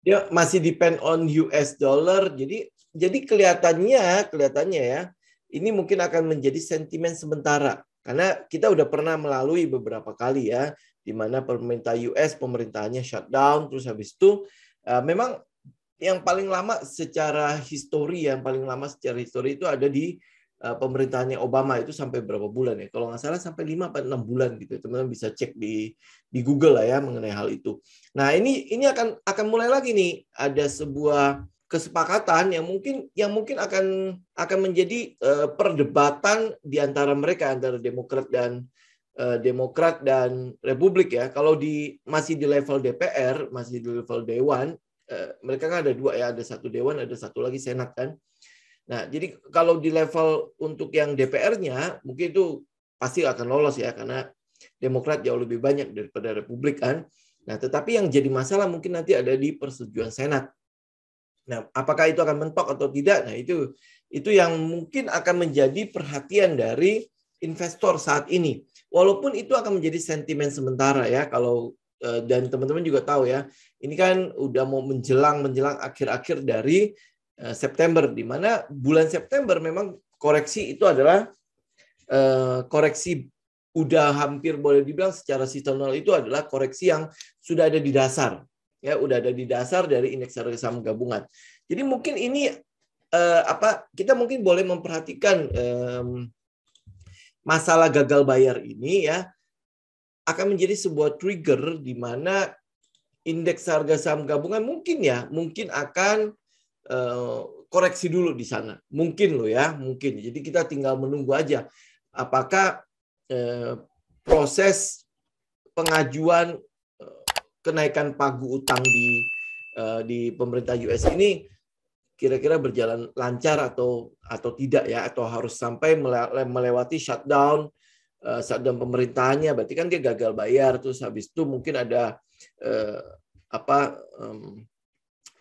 Dia masih depend on US dollar. Jadi kelihatannya ya, ini mungkin akan menjadi sentimen sementara. Karena kita udah pernah melalui beberapa kali ya, di mana pemerintah US pemerintahannya shutdown, terus habis itu memang yang paling lama secara histori, itu ada di pemerintahannya Obama itu sampai berapa bulan ya? Kalau nggak salah sampai 5 atau 6 bulan gitu. Teman-teman bisa cek di Google lah ya mengenai hal itu. Nah, ini akan mulai lagi nih, ada sebuah kesepakatan yang mungkin akan menjadi perdebatan di antara mereka, antara Demokrat dan Republik ya. Kalau masih di level DPR, masih di level Dewan, mereka kan ada dua ya, ada satu Dewan, ada satu lagi Senat kan. Nah, jadi kalau di level untuk yang DPR-nya mungkin itu pasti akan lolos ya, karena Demokrat jauh lebih banyak daripada Republik kan. Nah, tetapi yang jadi masalah mungkin nanti ada di persetujuan Senat. Nah, apakah itu akan mentok atau tidak? Nah, itu yang mungkin akan menjadi perhatian dari investor saat ini. Walaupun itu akan menjadi sentimen sementara ya, kalau dan teman-teman juga tahu ya, ini kan udah mau menjelang akhir-akhir dari September, di mana bulan September memang koreksi itu adalah koreksi udah hampir boleh dibilang secara seasonal, itu adalah koreksi yang sudah ada di dasar ya, udah ada di dasar dari indeks harga saham gabungan. Jadi mungkin ini kita mungkin boleh memperhatikan masalah gagal bayar ini ya akan menjadi sebuah trigger di mana indeks harga saham gabungan mungkin akan koreksi dulu di sana. Mungkin loh ya, mungkin. Jadi kita tinggal menunggu aja apakah proses pengajuan kenaikan pagu utang di pemerintah US ini kira-kira berjalan lancar atau tidak ya, atau harus sampai melewati shutdown pemerintahannya, berarti kan dia gagal bayar, terus habis itu mungkin ada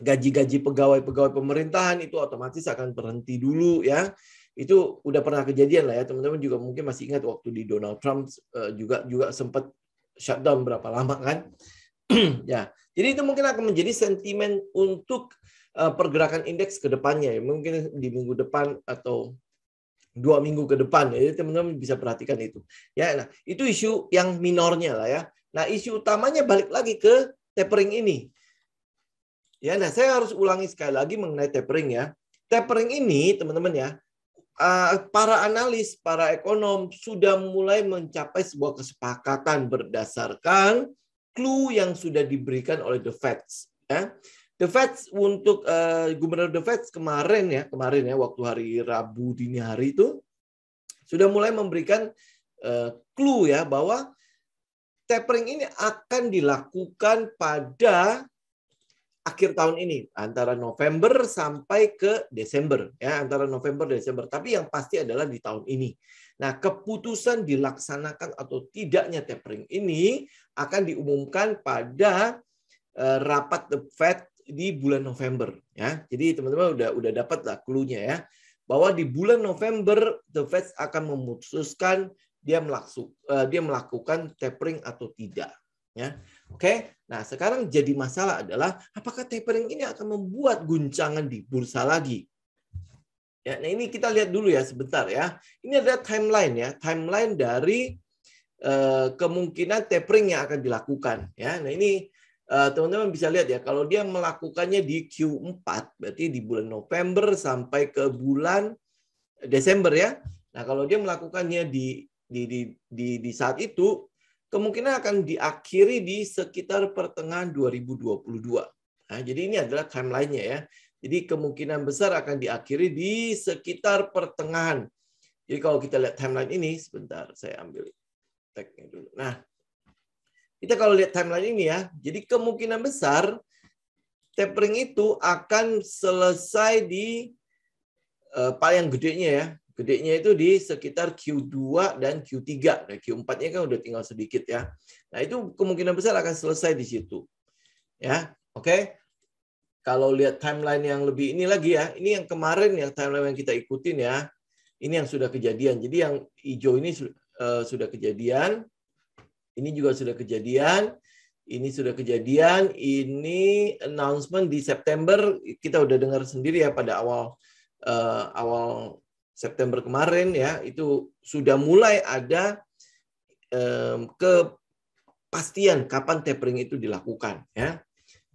gaji-gaji pegawai pemerintahan itu otomatis akan berhenti dulu ya. Itu udah pernah kejadian lah ya, teman-teman juga mungkin masih ingat waktu di Donald Trump juga sempat shutdown berapa lama kan. Ya, jadi itu mungkin akan menjadi sentimen untuk pergerakan indeks ke depannya ya. Mungkin di minggu depan atau 2 minggu ke depan. Jadi teman-teman bisa perhatikan itu. Ya, nah, itu isu yang minornya lah ya. Nah, isu utamanya balik lagi ke tapering ini. Ya, nah saya harus ulangi sekali lagi mengenai tapering ya. Tapering ini, teman-teman ya, para analis, para ekonom sudah mulai mencapai sebuah kesepakatan berdasarkan clue yang sudah diberikan oleh The Fed. Ya. The Fed untuk Gubernur The Fed kemarin ya waktu hari Rabu dini hari itu sudah mulai memberikan clue ya bahwa tapering ini akan dilakukan pada akhir tahun ini, antara November sampai ke Desember ya, antara November dan Desember, tapi yang pasti adalah di tahun ini. Nah, keputusan dilaksanakan atau tidaknya tapering ini akan diumumkan pada rapat The Fed di bulan November ya. Jadi teman-teman udah dapat lah clue-nya ya, bahwa di bulan November The Fed akan memutuskan dia melakukan tapering atau tidak ya. Oke. Nah, sekarang jadi masalah adalah apakah tapering ini akan membuat guncangan di bursa lagi? Ya, nah ini kita lihat dulu ya sebentar ya. Ini adalah timeline ya, timeline dari kemungkinan tapering yang akan dilakukan ya. Nah, ini teman-teman bisa lihat ya, kalau dia melakukannya di Q4 berarti di bulan November sampai ke bulan Desember ya. Nah, kalau dia melakukannya di saat itu, kemungkinan akan diakhiri di sekitar pertengahan 2022. Nah, jadi ini adalah timeline-nya ya. Jadi kemungkinan besar akan diakhiri di sekitar pertengahan. Jadi kalau kita lihat timeline ini, sebentar saya ambil tag-nya dulu. Nah, kita kalau lihat timeline ini ya, jadi kemungkinan besar tapering itu akan selesai di paling gedenya ya. Gedenya itu di sekitar Q2 dan Q3. Nah, Q4-nya kan udah tinggal sedikit ya. Nah, itu kemungkinan besar akan selesai di situ. Ya, oke. Kalau lihat timeline yang lebih ini lagi ya, ini yang kemarin yang timeline yang kita ikutin ya. Ini yang sudah kejadian. Jadi yang hijau ini sudah kejadian. Ini juga sudah kejadian. Ini sudah kejadian, ini announcement di September, kita udah dengar sendiri ya pada awal September kemarin ya, itu sudah mulai ada kepastian kapan tapering itu dilakukan ya.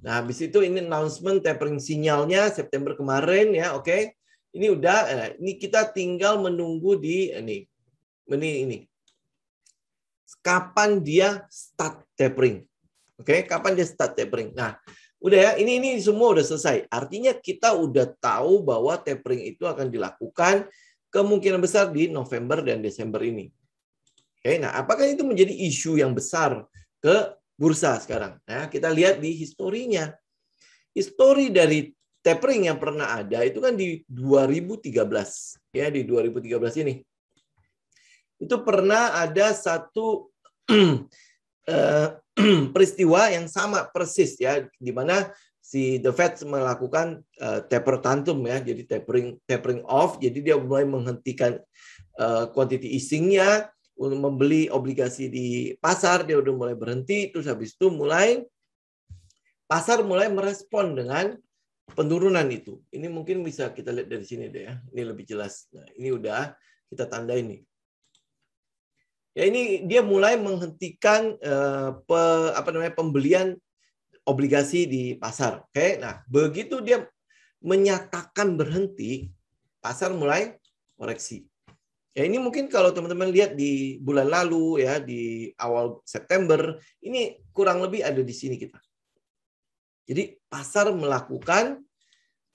Nah, habis itu ini announcement tapering sinyalnya September kemarin ya, oke. Ini udah, ini kita tinggal menunggu di ini. Kapan dia start tapering. Oke, kapan dia start tapering. Nah, udah ya, ini semua udah selesai. Artinya kita udah tahu bahwa tapering itu akan dilakukan kemungkinan besar di November dan Desember ini. Oke, nah apakah itu menjadi isu yang besar ke bursa sekarang? Nah, kita lihat di historinya. Histori dari tapering yang pernah ada itu kan di 2013. Ya, di 2013 ini. Itu pernah ada satu peristiwa yang sama persis ya, di mana si The Fed melakukan taper tantrum ya, jadi tapering off, jadi dia mulai menghentikan quantity easing-nya untuk membeli obligasi di pasar, dia udah mulai berhenti, terus habis itu pasar mulai merespon dengan penurunan itu. Ini mungkin bisa kita lihat dari sini deh ya, ini lebih jelas. Nah, ini udah kita tanda ini. Ya, ini dia mulai menghentikan pembelian obligasi di pasar. Oke, nah begitu dia menyatakan berhenti, pasar mulai koreksi. Ya, ini mungkin kalau teman-teman lihat di bulan lalu ya, di awal September, ini kurang lebih ada di sini kita. Jadi pasar melakukan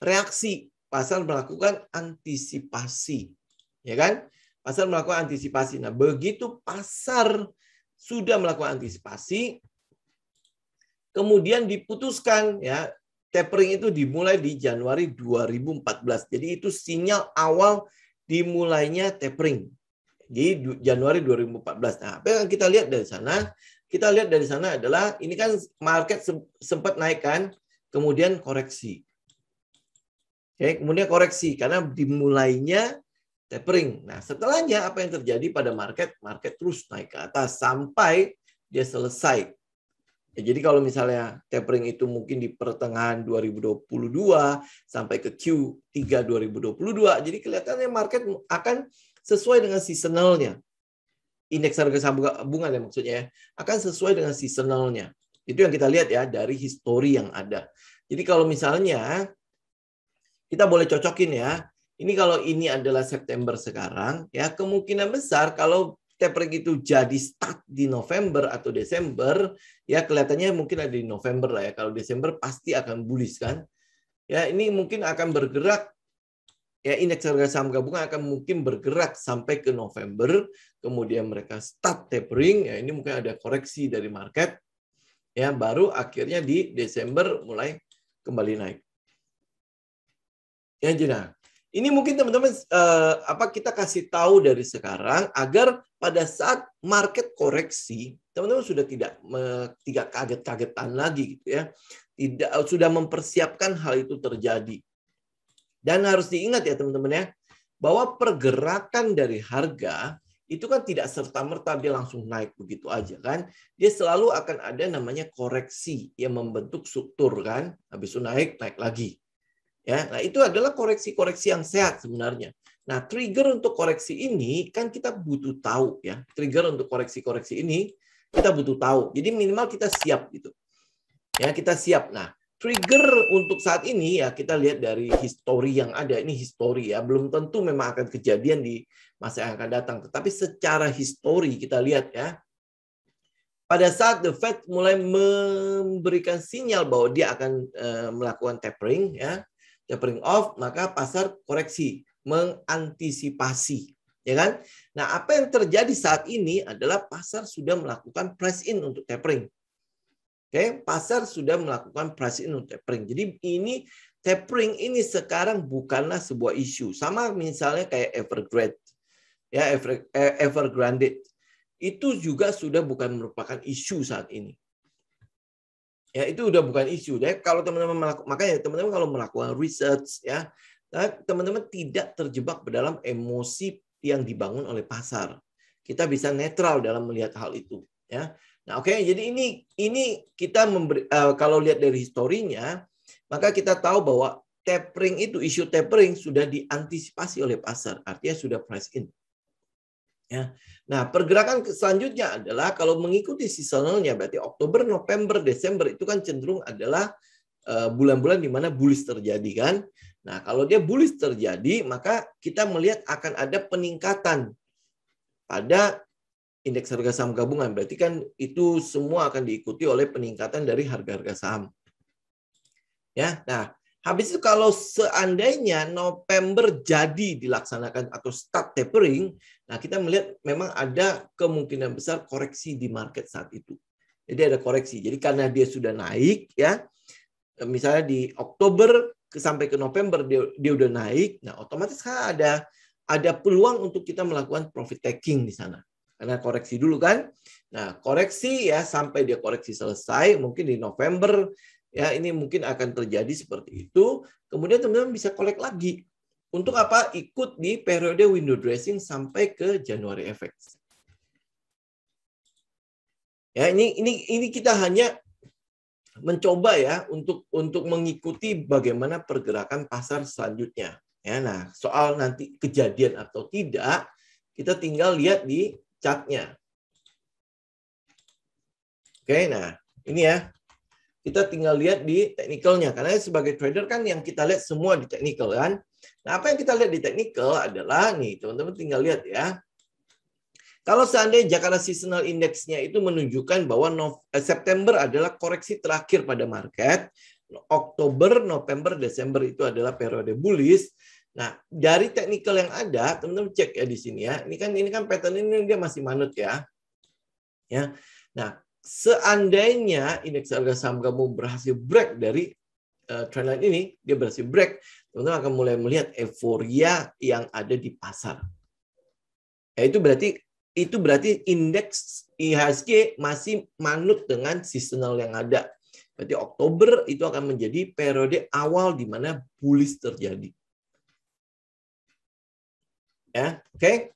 reaksi, pasar melakukan antisipasi, ya kan? Pasar melakukan antisipasi. Nah, begitu pasar sudah melakukan antisipasi, kemudian diputuskan ya, tapering itu dimulai di Januari 2014. Jadi itu sinyal awal dimulainya tapering di Januari 2014. Nah, apa yang kita lihat dari sana? Kita lihat dari sana adalah ini kan market sempat naik kan, kemudian koreksi. Oke, kemudian koreksi karena dimulainya tapering. Nah, setelahnya apa yang terjadi pada market? Market terus naik ke atas sampai dia selesai. Ya, jadi kalau misalnya tapering itu mungkin di pertengahan 2022 sampai ke Q3 2022, jadi kelihatannya market akan sesuai dengan seasonalnya. Indeks harga saham gabungan ya maksudnya ya, akan sesuai dengan seasonalnya. Itu yang kita lihat ya dari histori yang ada. Jadi kalau misalnya kita boleh cocokin ya, ini kalau ini adalah September sekarang, ya kemungkinan besar kalau tapering itu jadi start di November atau Desember, ya kelihatannya mungkin ada di November lah ya. Kalau Desember pasti akan bullish kan. Ya ini mungkin akan bergerak, ya indeks harga saham gabungan akan mungkin bergerak sampai ke November, kemudian mereka start tapering, ya ini mungkin ada koreksi dari market, ya baru akhirnya di Desember mulai kembali naik. Ya, Jina. Ini mungkin teman-teman kita kasih tahu dari sekarang agar pada saat market koreksi, teman-teman sudah tidak kaget-kagetan lagi gitu ya. Sudah mempersiapkan hal itu terjadi. Dan harus diingat ya teman-teman ya, bahwa pergerakan dari harga itu kan tidak serta-merta dia langsung naik begitu aja kan. Dia selalu akan ada namanya koreksi yang membentuk struktur kan. Habis itu naik lagi. Ya, nah itu adalah koreksi-koreksi yang sehat sebenarnya. Nah, trigger untuk koreksi ini kan kita butuh tahu ya. Trigger untuk koreksi-koreksi ini kita butuh tahu. Jadi minimal kita siap gitu. Ya, kita siap. Nah, trigger untuk saat ini ya kita lihat dari histori yang ada. Ini histori ya, belum tentu memang akan kejadian di masa yang akan datang, tetapi secara histori kita lihat ya. Pada saat The Fed mulai memberikan sinyal bahwa dia akan melakukan tapering ya, tapering off, maka pasar koreksi, mengantisipasi, ya kan? Nah, apa yang terjadi saat ini adalah pasar sudah melakukan price in untuk tapering. Oke, pasar sudah melakukan price in untuk tapering. Jadi ini tapering ini sekarang bukanlah sebuah isu. Sama misalnya kayak Evergrande. Ya, Evergrande. Itu juga sudah bukan merupakan isu saat ini. Ya, itu udah bukan isu. Ya, kalau teman-teman makanya teman-teman kalau melakukan research ya, teman-teman tidak terjebak dalam emosi yang dibangun oleh pasar. Kita bisa netral dalam melihat hal itu, ya. Nah, oke, jadi ini kita kalau lihat dari historinya, maka kita tahu bahwa tapering itu, isu tapering sudah diantisipasi oleh pasar, artinya sudah price in. Ya. Nah, pergerakan selanjutnya adalah kalau mengikuti seasonalnya, berarti Oktober, November, Desember itu kan cenderung adalah bulan-bulan di mana bullish terjadi kan. Nah, kalau dia bullish terjadi, maka kita melihat akan ada peningkatan pada indeks harga saham gabungan. Berarti kan itu semua akan diikuti oleh peningkatan dari harga-harga saham. Ya, nah, habis itu kalau seandainya November jadi dilaksanakan atau start tapering, nah kita melihat memang ada kemungkinan besar koreksi di market saat itu. Jadi ada koreksi. Jadi karena dia sudah naik, ya, misalnya di Oktober sampai ke November dia udah naik, nah otomatis kan ada peluang untuk kita melakukan profit taking di sana. Karena koreksi dulu kan. Nah, koreksi ya sampai dia koreksi selesai, mungkin di November ya ini mungkin akan terjadi seperti itu. Kemudian teman-teman bisa collect lagi. Untuk apa? Ikut di periode window dressing sampai ke January FX. Ya, ini kita hanya mencoba ya untuk mengikuti bagaimana pergerakan pasar selanjutnya. Ya, nah, soal nanti kejadian atau tidak, kita tinggal lihat di chartnya. Oke, nah ini ya. Kita tinggal lihat di teknikalnya. Karena sebagai trader kan yang kita lihat semua di teknikal kan. Nah, apa yang kita lihat di teknikal adalah, nih teman-teman tinggal lihat ya. Kalau seandainya Jakarta Seasonal Index-nya itu menunjukkan bahwa September adalah koreksi terakhir pada market, Oktober, November, Desember itu adalah periode bullish. Nah, dari teknikal yang ada, teman-teman cek ya di sini ya. Ini kan pattern ini dia masih manut ya. Ya. Nah, seandainya indeks harga saham gabungan berhasil break dari trendline ini, dia berhasil break, teman-teman akan mulai melihat euforia yang ada di pasar. Ya, itu berarti indeks IHSG masih manut dengan seasonal yang ada. Berarti Oktober itu akan menjadi periode awal di mana bullish terjadi. Ya, oke.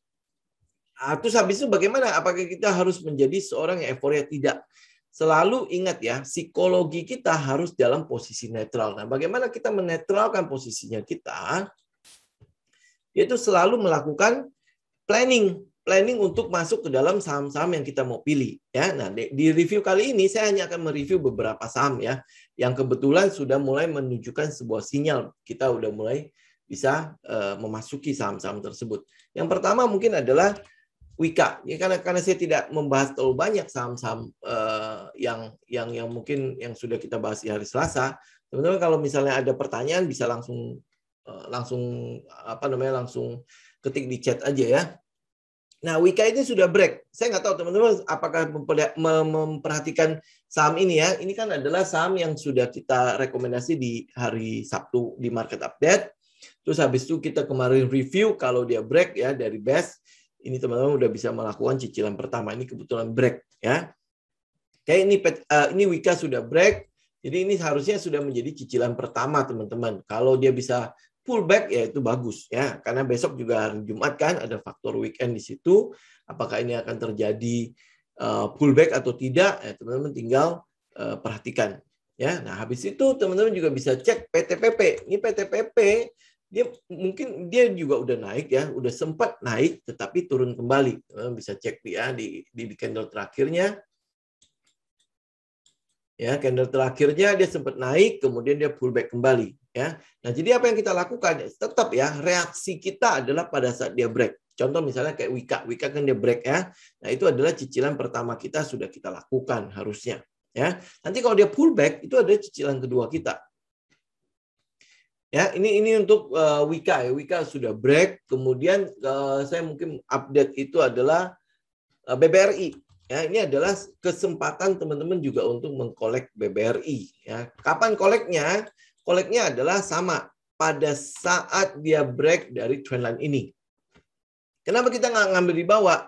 Terus habis itu bagaimana? Apakah kita harus menjadi seorang yang euforia? Tidak. Selalu ingat ya, psikologi kita harus dalam posisi netral. Nah, bagaimana kita menetralkan posisinya kita? Yaitu selalu melakukan planning untuk masuk ke dalam saham-saham yang kita mau pilih ya. Nah, di review kali ini saya hanya akan mereview beberapa saham ya yang kebetulan sudah mulai menunjukkan sebuah sinyal kita udah mulai bisa memasuki saham-saham tersebut. Yang pertama mungkin adalah Wika. Ya, karena saya tidak membahas terlalu banyak saham-saham yang mungkin yang sudah kita bahas di hari Selasa. Teman-teman kalau misalnya ada pertanyaan bisa langsung ketik di chat aja ya. Nah, Wika ini sudah break. Saya nggak tahu teman-teman apakah memperhatikan saham ini ya. Ini kan adalah saham yang sudah kita rekomendasi di hari Sabtu di market update. Terus habis itu kita kemarin review kalau dia break ya dari base. Ini teman-teman udah bisa melakukan cicilan pertama. Ini kebetulan break ya. Kayak ini Wika sudah break. Jadi ini harusnya sudah menjadi cicilan pertama teman-teman. Kalau dia bisa pullback ya itu bagus ya, karena besok juga hari Jumat kan ada faktor weekend di situ. Apakah ini akan terjadi pullback atau tidak? Ya, teman-teman tinggal perhatikan ya. Nah, habis itu teman-teman juga bisa cek PTPP. Ini PTPP dia juga udah naik ya, udah sempat naik tetapi turun kembali. Teman-teman bisa cek dia di candle terakhirnya. Ya, candle terakhirnya dia sempat naik, kemudian dia pullback kembali. Ya, nah jadi apa yang kita lakukan? Tetap ya, reaksi kita adalah pada saat dia break. Contoh misalnya kayak Wika kan dia break ya. Nah itu adalah cicilan pertama kita sudah kita lakukan harusnya. Ya, nanti kalau dia pullback itu ada cicilan kedua kita. Ya, ini untuk Wika ya. Wika sudah break. Kemudian saya mungkin update itu adalah BBRI. Ya, ini adalah kesempatan teman-teman juga untuk mengkolek BBRI. Ya, kapan koleknya? Koleknya adalah sama pada saat dia break dari trendline ini. Kenapa kita nggak ngambil di bawah?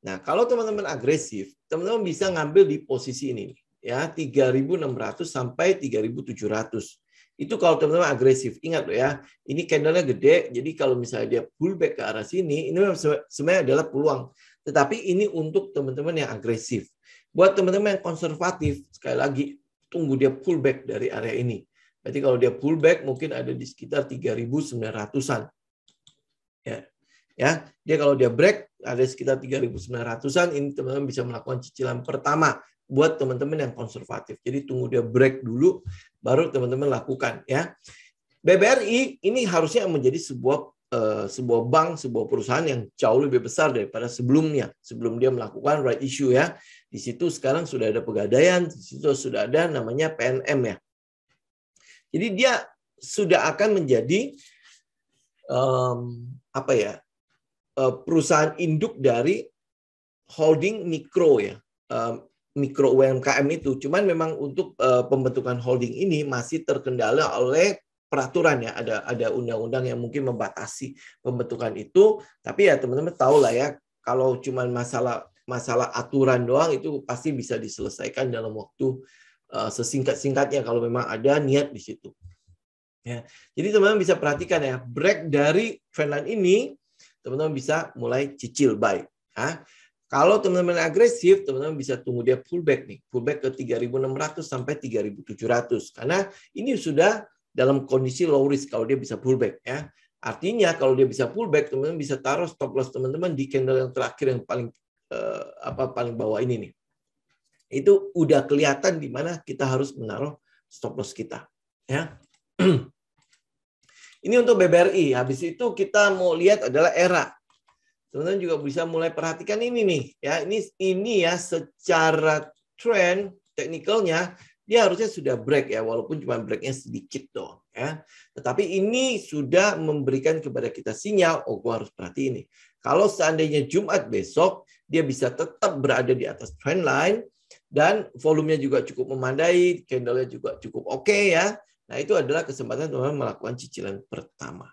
Nah, kalau teman-teman agresif, teman-teman bisa ngambil di posisi ini, ya 3.600 sampai 3.700. Itu kalau teman-teman agresif. Ingat loh ya, ini candlenya gede, jadi kalau misalnya dia pullback ke arah sini, ini sebenarnya adalah peluang. Tetapi ini untuk teman-teman yang agresif. Buat teman-teman yang konservatif, sekali lagi, tunggu dia pullback dari area ini. Berarti kalau dia pullback mungkin ada di sekitar 3.900-an. Ya, dia kalau dia break ada sekitar 3.900-an, ini teman-teman bisa melakukan cicilan pertama buat teman-teman yang konservatif. Jadi tunggu dia break dulu, baru teman-teman lakukan ya. BBRI ini harusnya menjadi sebuah bank, sebuah perusahaan yang jauh lebih besar daripada sebelumnya. Sebelum dia melakukan right issue ya. Di situ sekarang sudah ada Pegadaian, di situ sudah ada namanya PNM ya. Jadi dia sudah akan menjadi perusahaan induk dari holding mikro ya, mikro UMKM itu. Cuman memang untuk pembentukan holding ini masih terkendala oleh peraturan ya, ada undang-undang yang mungkin membatasi pembentukan itu. Tapi ya teman-teman tahu lah ya, kalau cuman masalah aturan doang itu pasti bisa diselesaikan dalam waktu sesingkat-singkatnya kalau memang ada niat di situ. Ya, jadi teman-teman bisa perhatikan ya, break dari trendline ini, teman-teman bisa mulai cicil buy. Ya. Kalau teman-teman agresif, teman-teman bisa tunggu dia pullback nih, pullback ke 3.600 sampai 3.700. Karena ini sudah dalam kondisi low risk kalau dia bisa pullback ya. Artinya kalau dia bisa pullback, teman-teman bisa taruh stop loss teman-teman di candle yang terakhir yang paling bawah ini nih. Itu udah kelihatan di mana kita harus menaruh stop loss kita. Ya. Ini untuk BBRI. Habis itu kita mau lihat adalah ERA. Teman-teman juga bisa mulai perhatikan ini nih. Ya, ini ya secara trend teknikalnya dia harusnya sudah break ya, walaupun cuma breaknya sedikit dong. Ya. Tetapi ini sudah memberikan kepada kita sinyal, oh gua harus perhati ini. Kalau seandainya Jumat besok dia bisa tetap berada di atas trend line dan volumenya juga cukup memadai, candlenya juga cukup oke ya. Nah, itu adalah kesempatan teman-teman melakukan cicilan pertama.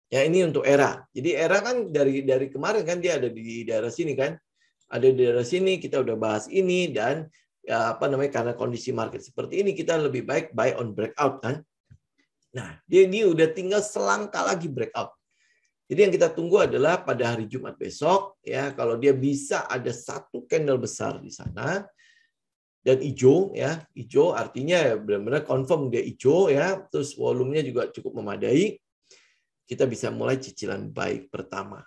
Ya, ini untuk ERA. Jadi ERA kan dari kemarin kan dia ada di daerah sini kan. Ada di daerah sini, kita udah bahas ini dan ya, karena kondisi market seperti ini kita lebih baik buy on breakout kan. Nah, dia ini udah tinggal selangkah lagi breakout. Jadi yang kita tunggu adalah pada hari Jumat besok ya, kalau dia bisa ada satu candle besar di sana. Dan hijau ya, hijau artinya ya benar-benar confirm dia hijau ya, terus volumenya juga cukup memadai, kita bisa mulai cicilan buy pertama.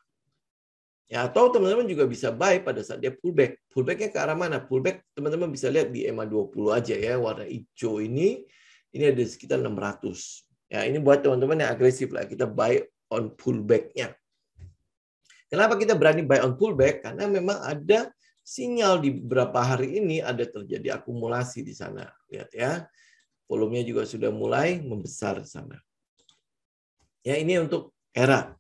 Ya, atau teman-teman juga bisa buy pada saat dia pullback. Pullbacknya ke arah mana? Pullback teman-teman bisa lihat di EMA 20 aja ya, warna hijau ini ada sekitar 600. Ya, ini buat teman-teman yang agresif lah, kita buy on pullback-nya. Kenapa kita berani buy on pullback? Karena memang ada sinyal di beberapa hari ini ada terjadi akumulasi di sana. Lihat ya, volumenya juga sudah mulai membesar di sana. Ya, ini untuk ERA.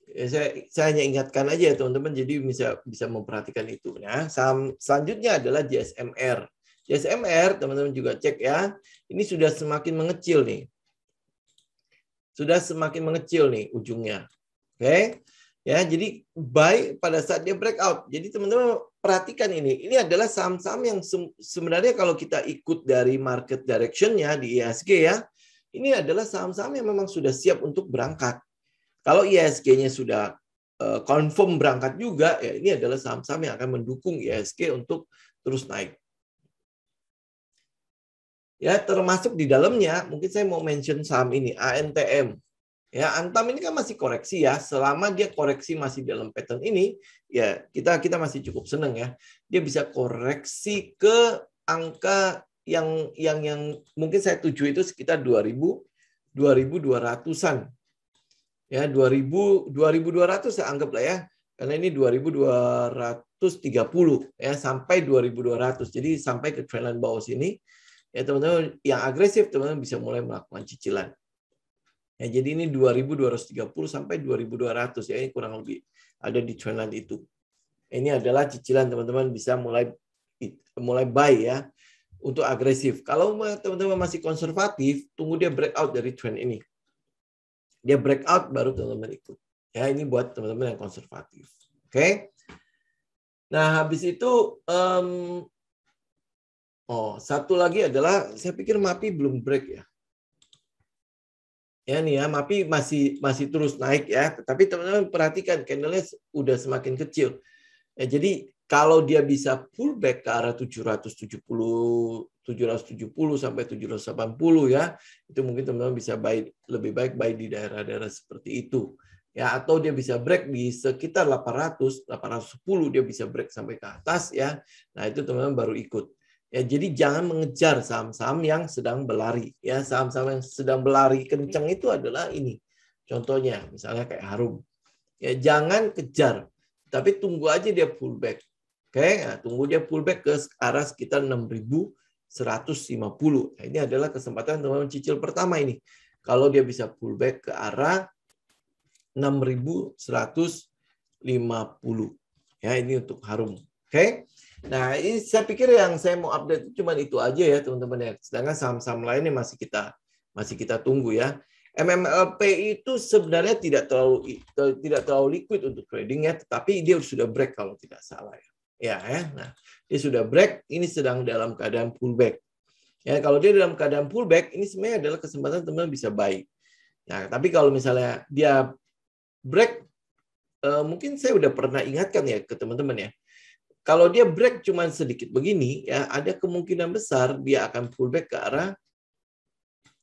Ya, saya hanya ingatkan aja ya teman-teman, jadi bisa memperhatikan itu. Nah, selanjutnya adalah JSMR. JSMR, teman-teman juga cek ya, ini sudah semakin mengecil nih. Sudah semakin mengecil nih ujungnya. Oke. Ya, jadi buy pada saat dia breakout. Jadi teman-teman perhatikan ini. Ini adalah saham-saham yang sebenarnya kalau kita ikut dari market direction-nya di IHSG ya, ini adalah saham-saham yang memang sudah siap untuk berangkat. Kalau IHSG-nya sudah confirm berangkat juga, ya ini adalah saham-saham yang akan mendukung IHSG untuk terus naik. Ya, termasuk di dalamnya, mungkin saya mau mention saham ini, ANTM. Ya, Antam ini kan masih koreksi ya. Selama dia koreksi masih dalam pattern ini, ya kita masih cukup senang ya. Dia bisa koreksi ke angka yang mungkin saya tuju itu sekitar 2.200-an. Ya, 2.200 saya anggap lah ya. Karena ini 2.230 ya sampai 2.200. Jadi sampai ke trendline bawah sini. Ya, teman-teman yang agresif teman-teman bisa mulai melakukan cicilan. Ya, jadi ini 2.230 sampai 2.200 ya, ini kurang lebih ada di trendline itu. Ini adalah cicilan teman-teman bisa mulai buy ya untuk agresif. Kalau teman-teman masih konservatif, tunggu dia breakout dari trend ini. Dia breakout baru teman-teman ikut. Ya, ini buat teman-teman yang konservatif. Oke. Nah, habis itu satu lagi adalah saya pikir MAPI belum break ya. Ya nih ya, MAPI masih terus naik ya, tapi teman-teman perhatikan candlenya udah semakin kecil. Ya, jadi kalau dia bisa pullback ke arah 770 sampai 780 ya, itu mungkin teman-teman bisa lebih baik buy di daerah-daerah seperti itu. Ya, atau dia bisa break di sekitar 800, 810 dia bisa break sampai ke atas ya. Nah, itu teman-teman baru ikut. Ya, jadi jangan mengejar saham-saham yang sedang berlari. Ya, saham-saham yang sedang berlari kencang itu adalah ini. Contohnya, misalnya kayak Harum. Ya, jangan kejar, tapi tunggu aja dia pullback. Oke, nah, tunggu dia pullback ke arah sekitar 6.150. Nah, ini adalah kesempatan teman-teman cicil pertama ini. Kalau dia bisa pullback ke arah 6.150. Ya, ini untuk Harum. Oke. Nah, ini saya pikir yang saya mau update cuma itu aja ya, teman-teman ya. Sedangkan saham-saham lainnya masih kita tunggu ya. MMLP itu sebenarnya tidak terlalu liquid untuk trading ya, tetapi dia sudah break kalau tidak salah ya. Nah, dia sudah break, ini sedang dalam keadaan pullback. Ya, kalau dia dalam keadaan pullback, ini sebenarnya adalah kesempatan teman-teman bisa buy. Nah, tapi kalau misalnya dia break, mungkin saya udah pernah ingatkan ya ke teman-teman ya. Kalau dia break cuma sedikit begini, ya ada kemungkinan besar dia akan pullback ke arah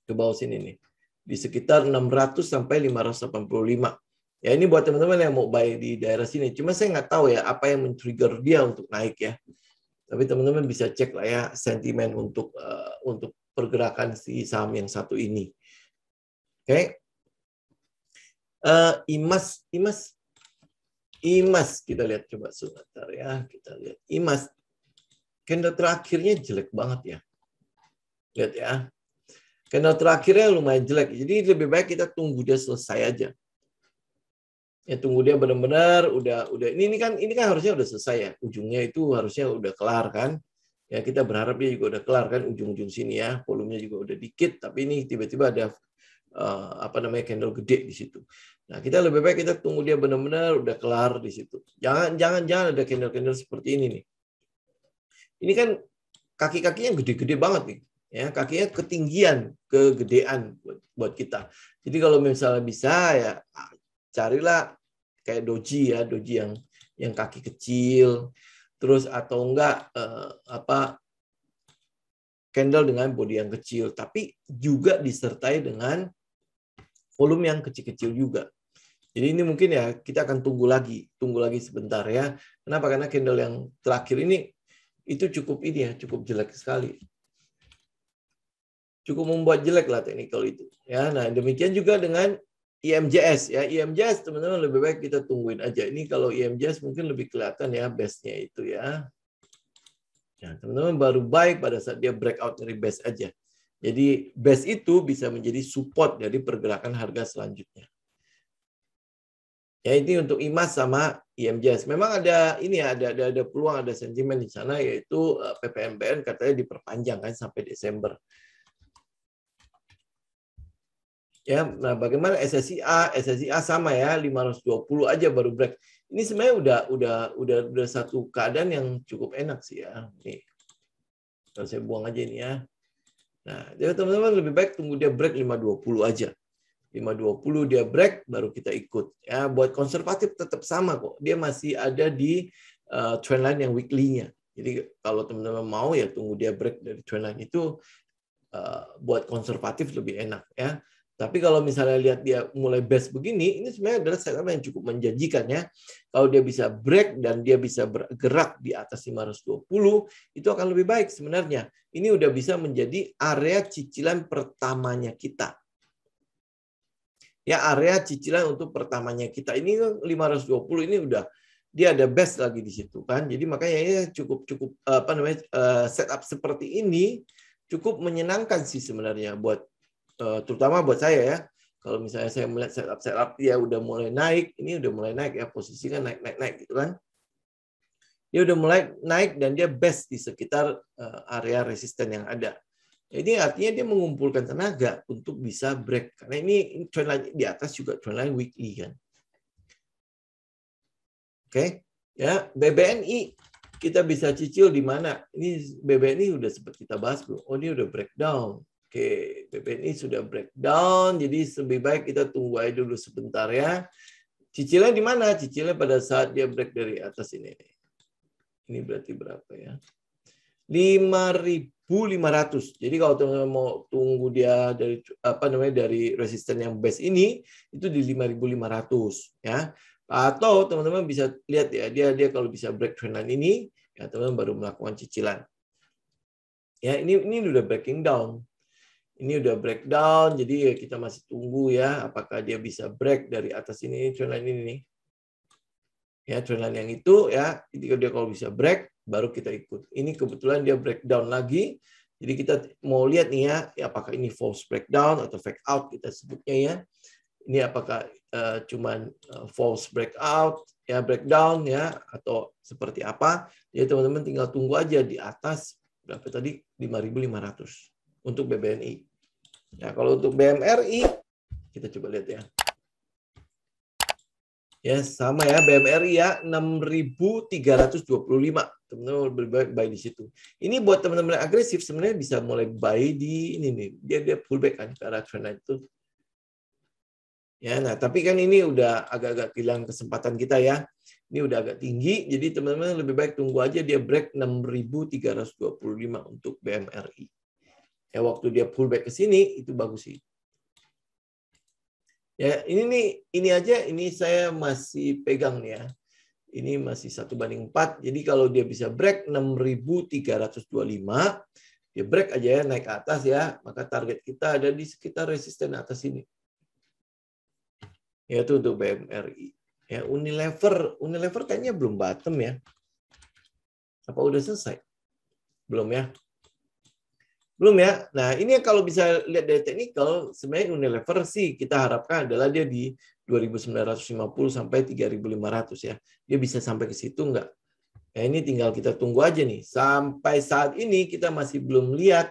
ke bawah sini nih, di sekitar 600 sampai 585. Ya ini buat teman-teman yang mau buy di daerah sini. Cuma saya nggak tahu ya apa yang men-trigger dia untuk naik ya. Tapi teman-teman bisa cek lah ya sentimen untuk pergerakan si saham yang satu ini. Oke. IMAS kita lihat coba sebentar ya, kita lihat IMAS candle terakhirnya jelek banget ya, lihat ya, candle terakhirnya lumayan jelek, jadi lebih baik kita tunggu dia selesai aja ya, tunggu dia benar-benar udah ini kan harusnya udah selesai ya, ujungnya itu harusnya udah kelar kan ya, kita berharap dia juga udah kelar kan ujung-ujung sini ya, volumenya juga udah dikit, tapi ini tiba-tiba ada candle gede di situ. Nah, kita lebih baik kita tunggu dia benar-benar udah kelar di situ. Jangan ada candle-candle seperti ini nih. Ini kan kaki-kakinya gede-gede banget nih. Ya, kakinya ketinggian, kegedean buat kita. Jadi kalau misalnya bisa ya carilah kayak doji ya, doji yang kaki kecil, terus atau enggak candle dengan body yang kecil, tapi juga disertai dengan volume yang kecil-kecil juga. Jadi ini mungkin ya kita akan tunggu lagi sebentar ya. Kenapa? Karena candle yang terakhir ini itu cukup jelek sekali. Cukup membuat jelek lah teknikal itu. Ya, nah demikian juga dengan IMJS ya. IMJS teman-teman lebih baik kita tungguin aja. Ini kalau IMJS mungkin lebih kelihatan ya base-nya itu ya. Nah, teman-teman baru buy pada saat dia breakout dari base aja. Jadi base itu bisa menjadi support dari pergerakan harga selanjutnya. Ya ini untuk IMAS sama IMJS. Memang ada peluang, ada sentimen di sana yaitu PPNBM katanya diperpanjang kan sampai Desember. Ya, nah bagaimana SSIA sama ya 520 aja baru break. Ini sebenarnya udah satu keadaan yang cukup enak sih ya. Nih. Kalau saya buang aja ini ya. Nah, jadi teman-teman lebih baik tunggu dia break 520 aja. 520 dia break baru kita ikut. Ya, buat konservatif tetap sama kok. Dia masih ada di trendline yang weekly-nya. Jadi kalau teman-teman mau ya tunggu dia break dari trendline itu buat konservatif lebih enak ya. Tapi kalau misalnya lihat dia mulai best begini, ini sebenarnya adalah setup yang cukup menjanjikan ya. Kalau dia bisa break dan dia bisa bergerak di atas 520, itu akan lebih baik sebenarnya. Ini udah bisa menjadi area cicilan pertamanya kita. Ya, area cicilan untuk pertamanya kita. Ini 520 ini udah dia ada best lagi di situ kan. Jadi makanya ini cukup setup seperti ini cukup menyenangkan sih sebenarnya buat terutama buat saya ya. Kalau misalnya saya melihat setup dia udah mulai naik, ini udah mulai naik ya, posisinya naik gitu kan. Dia udah mulai naik dan dia best di sekitar area resisten yang ada. Ini artinya dia mengumpulkan tenaga untuk bisa break. Karena ini trendline di atas juga trendline weekly kan. Oke, ya BBNI kita bisa cicil di mana? Ini BBNI udah sempat kita bahas belum? Oh, ini udah breakdown. Oke, BBNI sudah breakdown, jadi lebih baik kita tunggu aja dulu sebentar ya. Cicilnya di mana? Cicilnya pada saat dia break dari atas ini. Ini berarti berapa ya? 5.500. Jadi kalau teman-teman mau tunggu dia dari dari resisten yang base ini itu di 5.500 ya. Atau teman-teman bisa lihat ya, dia kalau bisa break trendline ini ya teman-teman baru melakukan cicilan. Ya, ini udah breaking down. Ini udah breakdown, jadi kita masih tunggu ya apakah dia bisa break dari atas ini trendline ini nih. Ya, trendline yang itu ya, ketika dia kalau bisa break baru kita ikut. Ini kebetulan dia breakdown lagi. Jadi kita mau lihat nih ya apakah ini false breakdown atau fake out kita sebutnya ya. Ini apakah cuman false breakout ya, breakdown ya, atau seperti apa. Jadi teman-teman tinggal tunggu aja di atas berapa tadi, 5.500 untuk BBNI. Ya, kalau untuk BMRI kita coba lihat ya. Ya, sama ya, BMRI ya 6.325. Teman-teman lebih baik di situ. Ini buat teman-teman agresif sebenarnya bisa mulai buy di ini nih. Dia pullback kan ke arah trend itu. Ya, nah tapi kan ini udah agak-agak hilang kesempatan kita ya. Ini udah agak tinggi, jadi teman-teman lebih baik tunggu aja dia break 6.325 untuk BMRI. Ya, waktu dia pullback ke sini itu bagus sih. Ya, ini aja ini saya masih pegang nih ya. Ini masih 1/4. Jadi kalau dia bisa break 6.325, dia break aja ya, naik ke atas ya, maka target kita ada di sekitar resisten atas ini. Yaitu untuk BMRI. Ya, Unilever kayaknya belum bottom ya. Apa udah selesai? Belum ya? Belum ya. Nah, ini kalau bisa lihat dari teknikal, sebenarnya Unilever sih kita harapkan adalah dia di 2.950 sampai 3.500 ya. Dia bisa sampai ke situ enggak? Nah, ini tinggal kita tunggu aja nih. Sampai saat ini kita masih belum lihat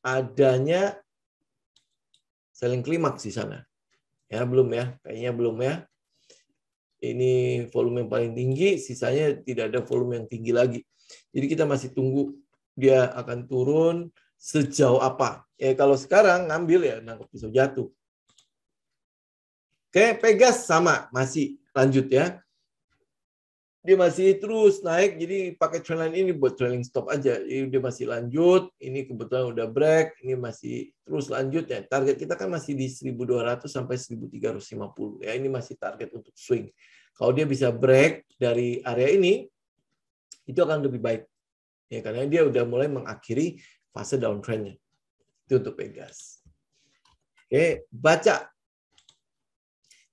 adanya selling climax di sana. Ya, belum ya. Kayaknya belum ya. Ini volume yang paling tinggi, sisanya tidak ada volume yang tinggi lagi. Jadi kita masih tunggu dia akan turun sejauh apa. Ya kalau sekarang ngambil ya nangkep pisau jatuh. Oke, Pegas sama, masih lanjut ya. Dia masih terus naik, jadi pakai trendline ini buat trailing stop aja. Jadi dia masih lanjut, ini kebetulan udah break, ini masih terus lanjut ya. Target kita kan masih di 1.200 sampai 1.350 ya. Ini masih target untuk swing. Kalau dia bisa break dari area ini, itu akan lebih baik. Ya, karena dia udah mulai mengakhiri fase downtrend-nya. Itu untuk Pegas. Oke, baca.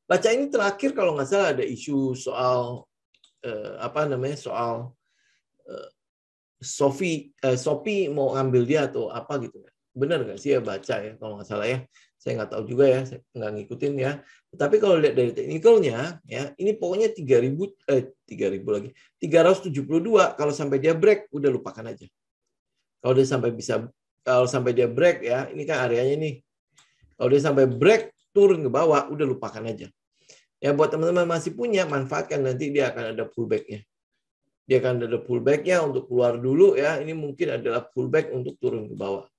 Baca ini terakhir kalau nggak salah ada isu soal soal Shopee mau ngambil dia atau apa gitu. Benar nggak sih ya baca ya kalau nggak salah ya. Saya nggak tahu juga ya, saya nggak ngikutin ya. Tapi kalau lihat dari teknikalnya ya, ini pokoknya 3.000 lagi. 372 kalau sampai dia break udah lupakan aja. Kalau sampai dia break ya, ini kan areanya nih. Kalau dia sampai break turun ke bawah, udah lupakan aja. Ya buat teman-teman masih punya, manfaatkan, nanti dia akan ada pullback-nya. Dia akan ada pullback-nya untuk keluar dulu ya. Ini mungkin adalah pullback untuk turun ke bawah.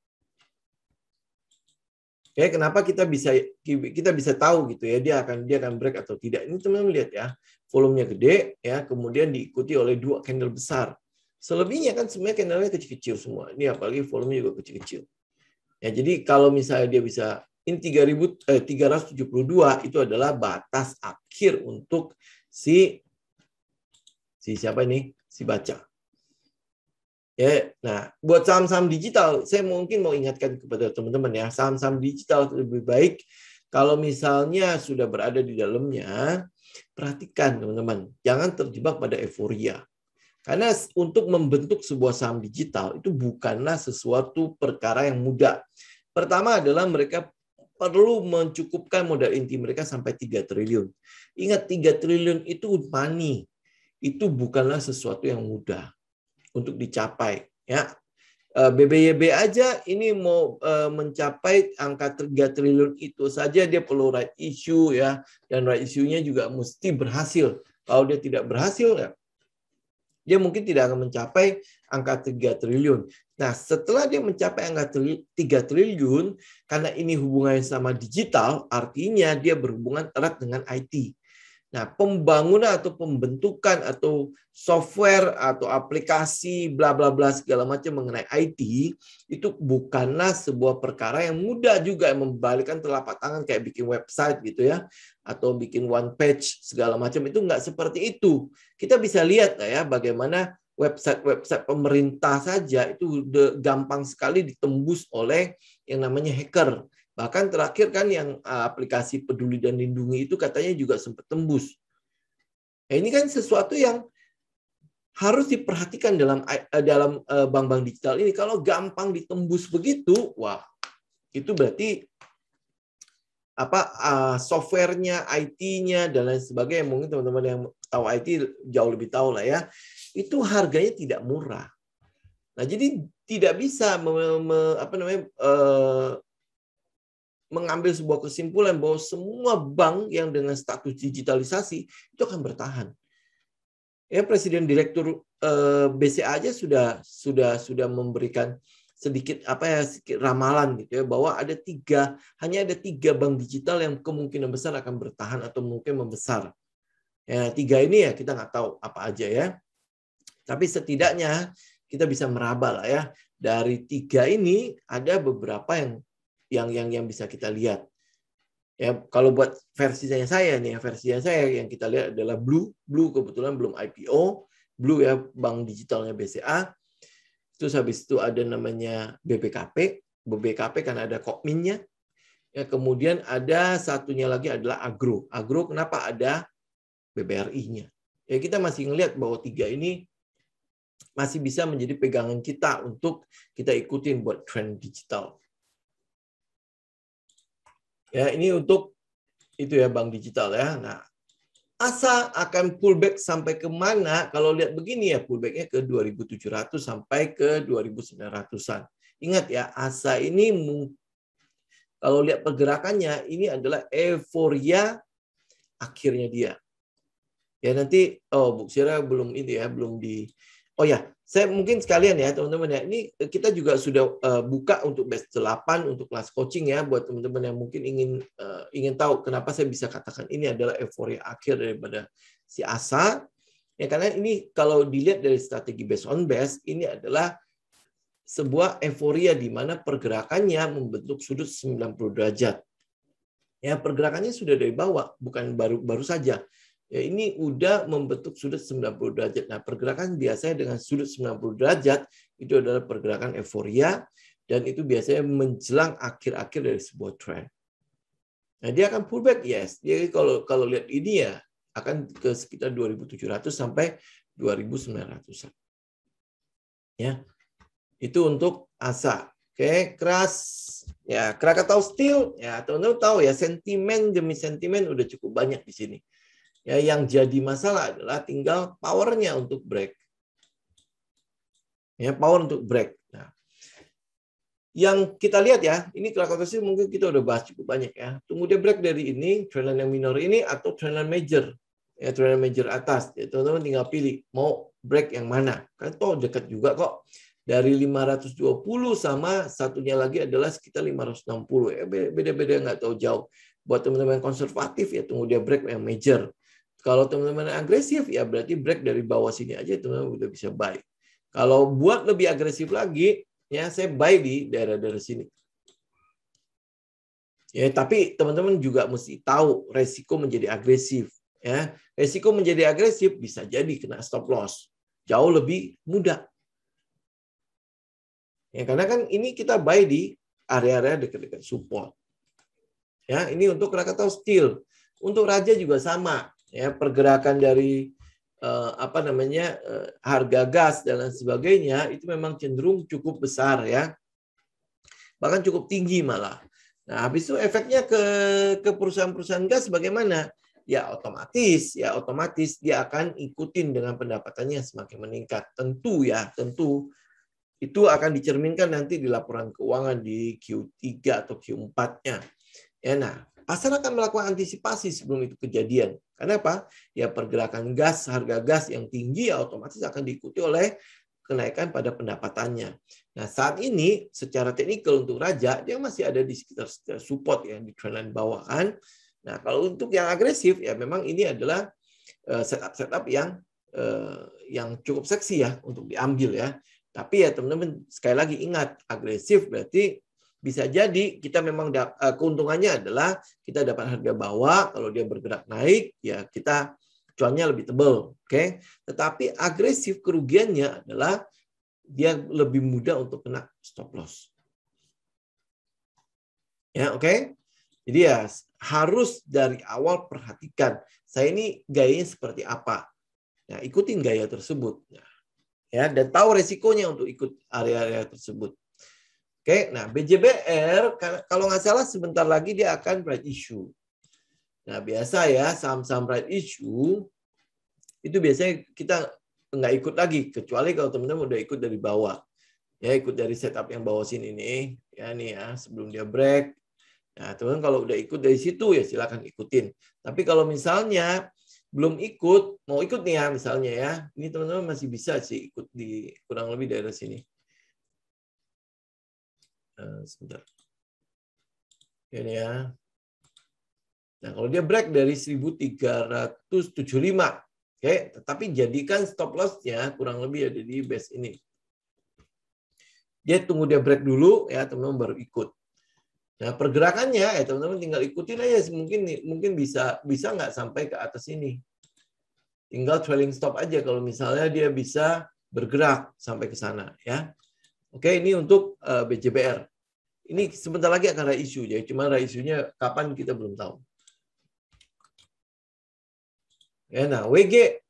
Ya, kenapa kita bisa tahu gitu ya dia akan break atau tidak. Ini teman-teman lihat ya, volumenya gede ya, kemudian diikuti oleh 2 candle besar. Selebihnya kan sebenarnya candle-nya kecil-kecil semua. Ini apalagi volumenya juga kecil-kecil. Ya, jadi kalau misalnya dia bisa ini 372 itu adalah batas akhir untuk si siapa ini? Si baca. Ya, nah, buat saham-saham digital, saya mungkin mau ingatkan kepada teman-teman ya, saham-saham digital lebih baik kalau misalnya sudah berada di dalamnya, perhatikan teman-teman, jangan terjebak pada euforia. Karena untuk membentuk sebuah saham digital itu bukanlah sesuatu perkara yang mudah. Pertama adalah mereka perlu mencukupkan modal inti mereka sampai 3 triliun. Ingat 3 triliun itu money. Itu bukanlah sesuatu yang mudah untuk dicapai ya. BBYB aja ini mau mencapai angka 3 triliun itu saja dia perlu right issue ya, dan right issue-nya juga mesti berhasil. Kalau dia tidak berhasil ya dia mungkin tidak akan mencapai angka 3 triliun. Nah, setelah dia mencapai angka 3 triliun, karena ini hubungannya sama digital, artinya dia berhubungan erat dengan IT. Nah, pembangunan atau pembentukan atau software atau aplikasi bla bla bla segala macam mengenai IT itu bukanlah sebuah perkara yang mudah juga, yang membalikkan telapak tangan kayak bikin website gitu ya, atau bikin one page segala macam. Itu nggak seperti itu. Kita bisa lihat ya bagaimana website pemerintah saja itu gampang sekali ditembus oleh yang namanya hacker. Bahkan terakhir kan yang aplikasi Peduli dan Lindungi itu katanya juga sempat tembus. Nah, ini kan sesuatu yang harus diperhatikan dalam bank-bank digital ini. Kalau gampang ditembus begitu, wah, itu berarti softwarenya, IT-nya dan lain sebagainya. Mungkin teman-teman yang tahu IT jauh lebih tahu lah ya. Itu harganya tidak murah. Nah, jadi tidak bisa mengambil sebuah kesimpulan bahwa semua bank yang dengan status digitalisasi itu akan bertahan. Ya, Presiden Direktur BCA aja sudah memberikan sedikit ramalan gitu ya, bahwa hanya ada tiga bank digital yang kemungkinan besar akan bertahan atau mungkin membesar. Ya, tiga ini ya kita nggak tahu apa aja ya. Tapi setidaknya kita bisa meraba lah ya. Dari tiga ini ada beberapa yang bisa kita lihat. Ya, kalau buat versinya saya yang kita lihat adalah Blue kebetulan belum IPO, Blue ya bank digitalnya BCA. Terus habis itu ada namanya BBKP kan ada Kokminnya. Ya, kemudian ada satunya lagi adalah Agro kenapa ada BBRI-nya. Ya, kita masih ngelihat bahwa tiga ini masih bisa menjadi pegangan kita untuk kita ikutin buat tren digital. Ya, ini untuk itu ya bank digital ya. Nah, ASA akan pullback sampai ke mana? Kalau lihat begini ya, pullbacknya ke 2.700 sampai ke 2.900-an. Ingat ya, ASA ini kalau lihat pergerakannya ini adalah euforia akhirnya dia. Ya nanti Bu Syira belum ini ya, belum di. Oh ya, saya mungkin sekalian ya teman-teman ya. Ini kita juga sudah buka untuk batch 8 untuk kelas coaching ya buat teman-teman yang mungkin ingin tahu kenapa saya bisa katakan ini adalah euforia akhir daripada si ASA. Ya karena ini kalau dilihat dari strategi based on best ini adalah sebuah euforia di mana pergerakannya membentuk sudut 90 derajat. Ya, pergerakannya sudah dari bawah, bukan baru saja. Ya, ini udah membentuk sudut 90 derajat. Nah, pergerakan biasanya dengan sudut 90 derajat itu adalah pergerakan euforia dan itu biasanya menjelang akhir-akhir dari sebuah trend. Nah, dia akan pullback, yes. Jadi kalau lihat ini ya akan ke sekitar 2.700 sampai 2.900. Ya. Itu untuk ASA. Oke, ya Krakatau Steel, ya teman-teman tahu ya sentimen demi sentimen udah cukup banyak di sini. Ya, yang jadi masalah adalah tinggal powernya untuk break. Ya, power untuk break. Nah, yang kita lihat ya, ini Krakatau Steel mungkin kita udah bahas cukup banyak ya. Tunggu dia break dari ini, trendline yang minor ini atau trendline major. Ya, trendline major atas. Ya, teman-teman tinggal pilih mau break yang mana. Kan toh dekat juga kok. Dari 520 sama satunya lagi adalah sekitar 560 ya, beda-beda nggak tahu jauh. Buat teman-teman yang konservatif ya tunggu dia break yang major. Kalau teman-teman yang agresif ya berarti break dari bawah sini aja teman-teman udah bisa buy. Kalau buat lebih agresif lagi ya saya buy di daerah-daerah sini. Ya, tapi teman-teman juga mesti tahu resiko menjadi agresif ya. Resiko menjadi agresif bisa jadi kena stop loss. Jauh lebih mudah. Ya, karena kan ini kita buy di area-area dekat-dekat support. Ya, ini untuk Krakatau Steel. Untuk Raja juga sama. Ya, pergerakan dari harga gas dan lain sebagainya itu memang cenderung cukup besar ya. Bahkan cukup tinggi malah. Nah, habis itu efeknya ke perusahaan-perusahaan gas bagaimana? Ya otomatis dia akan ikutin dengan pendapatannya semakin meningkat. Tentu itu akan dicerminkan nanti di laporan keuangan di Q3 atau Q4-nya. Ya, nah, pasar akan melakukan antisipasi sebelum itu kejadian. Kenapa? Ya pergerakan gas, harga gas yang tinggi ya otomatis akan diikuti oleh kenaikan pada pendapatannya. Nah, saat ini secara teknikal untuk Raja dia masih ada di sekitar support ya di trendline bawah kan. Nah, kalau untuk yang agresif ya memang ini adalah setup yang cukup seksi ya untuk diambil ya. Tapi ya teman-teman sekali lagi ingat, agresif berarti bisa jadi kita memang keuntungannya adalah kita dapat harga bawah, kalau dia bergerak naik ya kita cuannya lebih tebal, oke? Tetapi agresif kerugiannya adalah dia lebih mudah untuk kena stop loss. Ya, oke? Jadi ya harus dari awal perhatikan saya ini gayanya seperti apa. Nah, ikutin gaya tersebut. Ya, dan tahu resikonya untuk ikut area-area tersebut. Oke, nah BJBR kalau nggak salah sebentar lagi dia akan right issue. Nah, biasa ya saham-saham right issue itu biasanya kita nggak ikut lagi kecuali kalau teman-teman udah ikut dari bawah. Ya, ikut dari setup yang bawah sini nih. Ya, nih ya, sebelum dia break. Nah, teman-teman kalau udah ikut dari situ ya silakan ikutin. Tapi kalau misalnya belum ikut, mau ikut nih ya misalnya ya, ini teman-teman masih bisa sih ikut di kurang lebih daerah sini. Sebentar. Ini ya. Nah, kalau dia break dari 1375, oke, tetapi jadikan stop loss-nya kurang lebih ada di base ini. Dia tunggu dia break dulu ya, teman-teman baru ikut. Nah, pergerakannya ya teman-teman tinggal ikutin aja, mungkin bisa nggak sampai ke atas ini. Tinggal trailing stop aja kalau misalnya dia bisa bergerak sampai ke sana ya. Oke, ini untuk BJBR. Ini sebentar lagi akan ada isu ya, cuma ada isunya kapan kita belum tahu. Ya, nah WG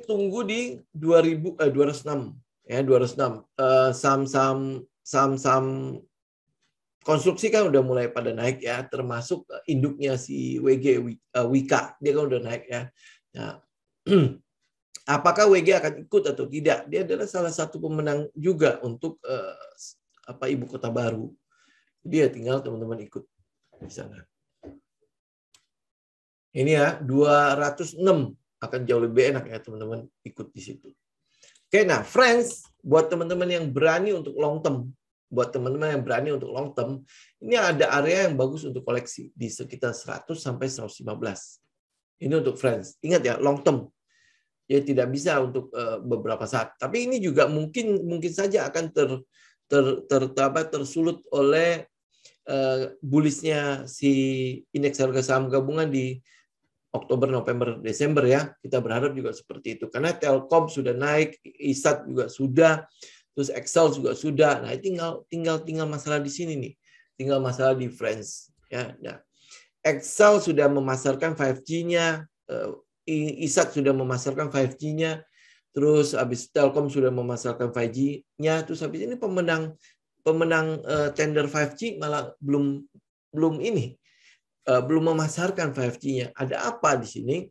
tunggu di 206 ya, 206. Saham-saham konstruksi kan udah mulai pada naik ya, termasuk induknya si WG Wika, dia kan udah naik ya. Nah, apakah WG akan ikut atau tidak? Dia adalah salah satu pemenang juga untuk ibu kota baru. Dia tinggal teman-teman ikut di sana. Ini ya 206 akan jauh lebih enak ya teman-teman ikut di situ. Oke, nah friends, buat teman-teman yang berani untuk long term, ini ada area yang bagus untuk koleksi di sekitar 100 sampai 115. Ini untuk friends. Ingat ya, long term. Ya tidak bisa untuk beberapa saat. Tapi ini juga mungkin saja akan tersulut oleh bullishnya si indeks harga saham gabungan di Oktober, November, Desember ya. Kita berharap juga seperti itu. Karena Telkom sudah naik, ISAT juga sudah, terus Excel juga sudah. Nah, tinggal masalah di sini nih. Tinggal masalah di Friends ya. Nah, Excel sudah memasarkan 5G-nya, ISAT sudah memasarkan 5G-nya, terus habis Telkom sudah memasarkan 5G-nya, terus habis ini pemenang tender 5G malah belum memasarkan 5G-nya. Ada apa di sini?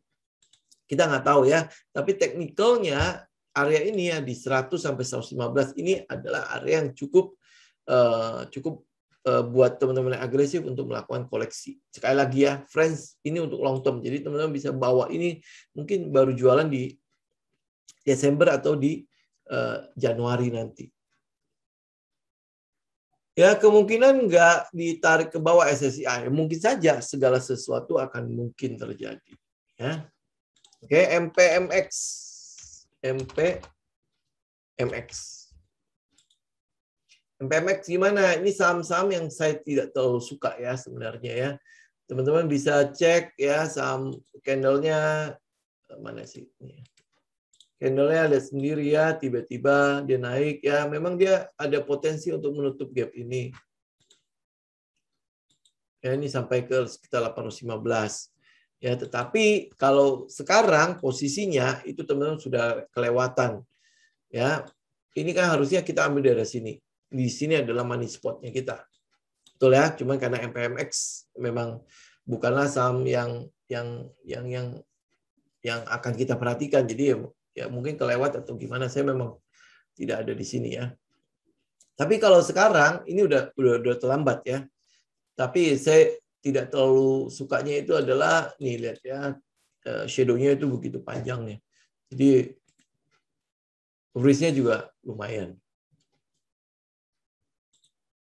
Kita nggak tahu ya. Tapi teknikalnya area ini ya di 100 sampai 115 ini adalah area yang cukup buat teman-teman yang agresif untuk melakukan koleksi. Sekali lagi ya, friends, ini untuk long term. Jadi teman-teman bisa bawa ini mungkin baru jualan di Desember atau di Januari nanti. Ya, kemungkinan nggak ditarik ke bawah SSIA. Mungkin saja segala sesuatu akan mungkin terjadi. Ya. Oke, MPMX. MPMX gimana? Ini saham-saham yang saya tidak terlalu suka ya sebenarnya ya. Teman-teman bisa cek ya saham candle-nya mana sih? Candle-nya ada sendiri ya, tiba-tiba dia naik ya. Memang dia ada potensi untuk menutup gap ini. Ya, ini sampai ke sekitar 815. Ya, tetapi kalau sekarang posisinya itu teman-teman sudah kelewatan. Ya, ini kan harusnya kita ambil dari sini. Di sini adalah money spot-nya kita. Betul ya, cuman karena MPMX memang bukanlah saham yang akan kita perhatikan. Jadi ya mungkin kelewat atau gimana, saya memang tidak ada di sini ya. Tapi kalau sekarang ini udah terlambat ya. Tapi saya tidak terlalu sukanya itu adalah nih lihat ya, shadow-nya itu begitu panjangnya. Jadi risk-nya juga lumayan.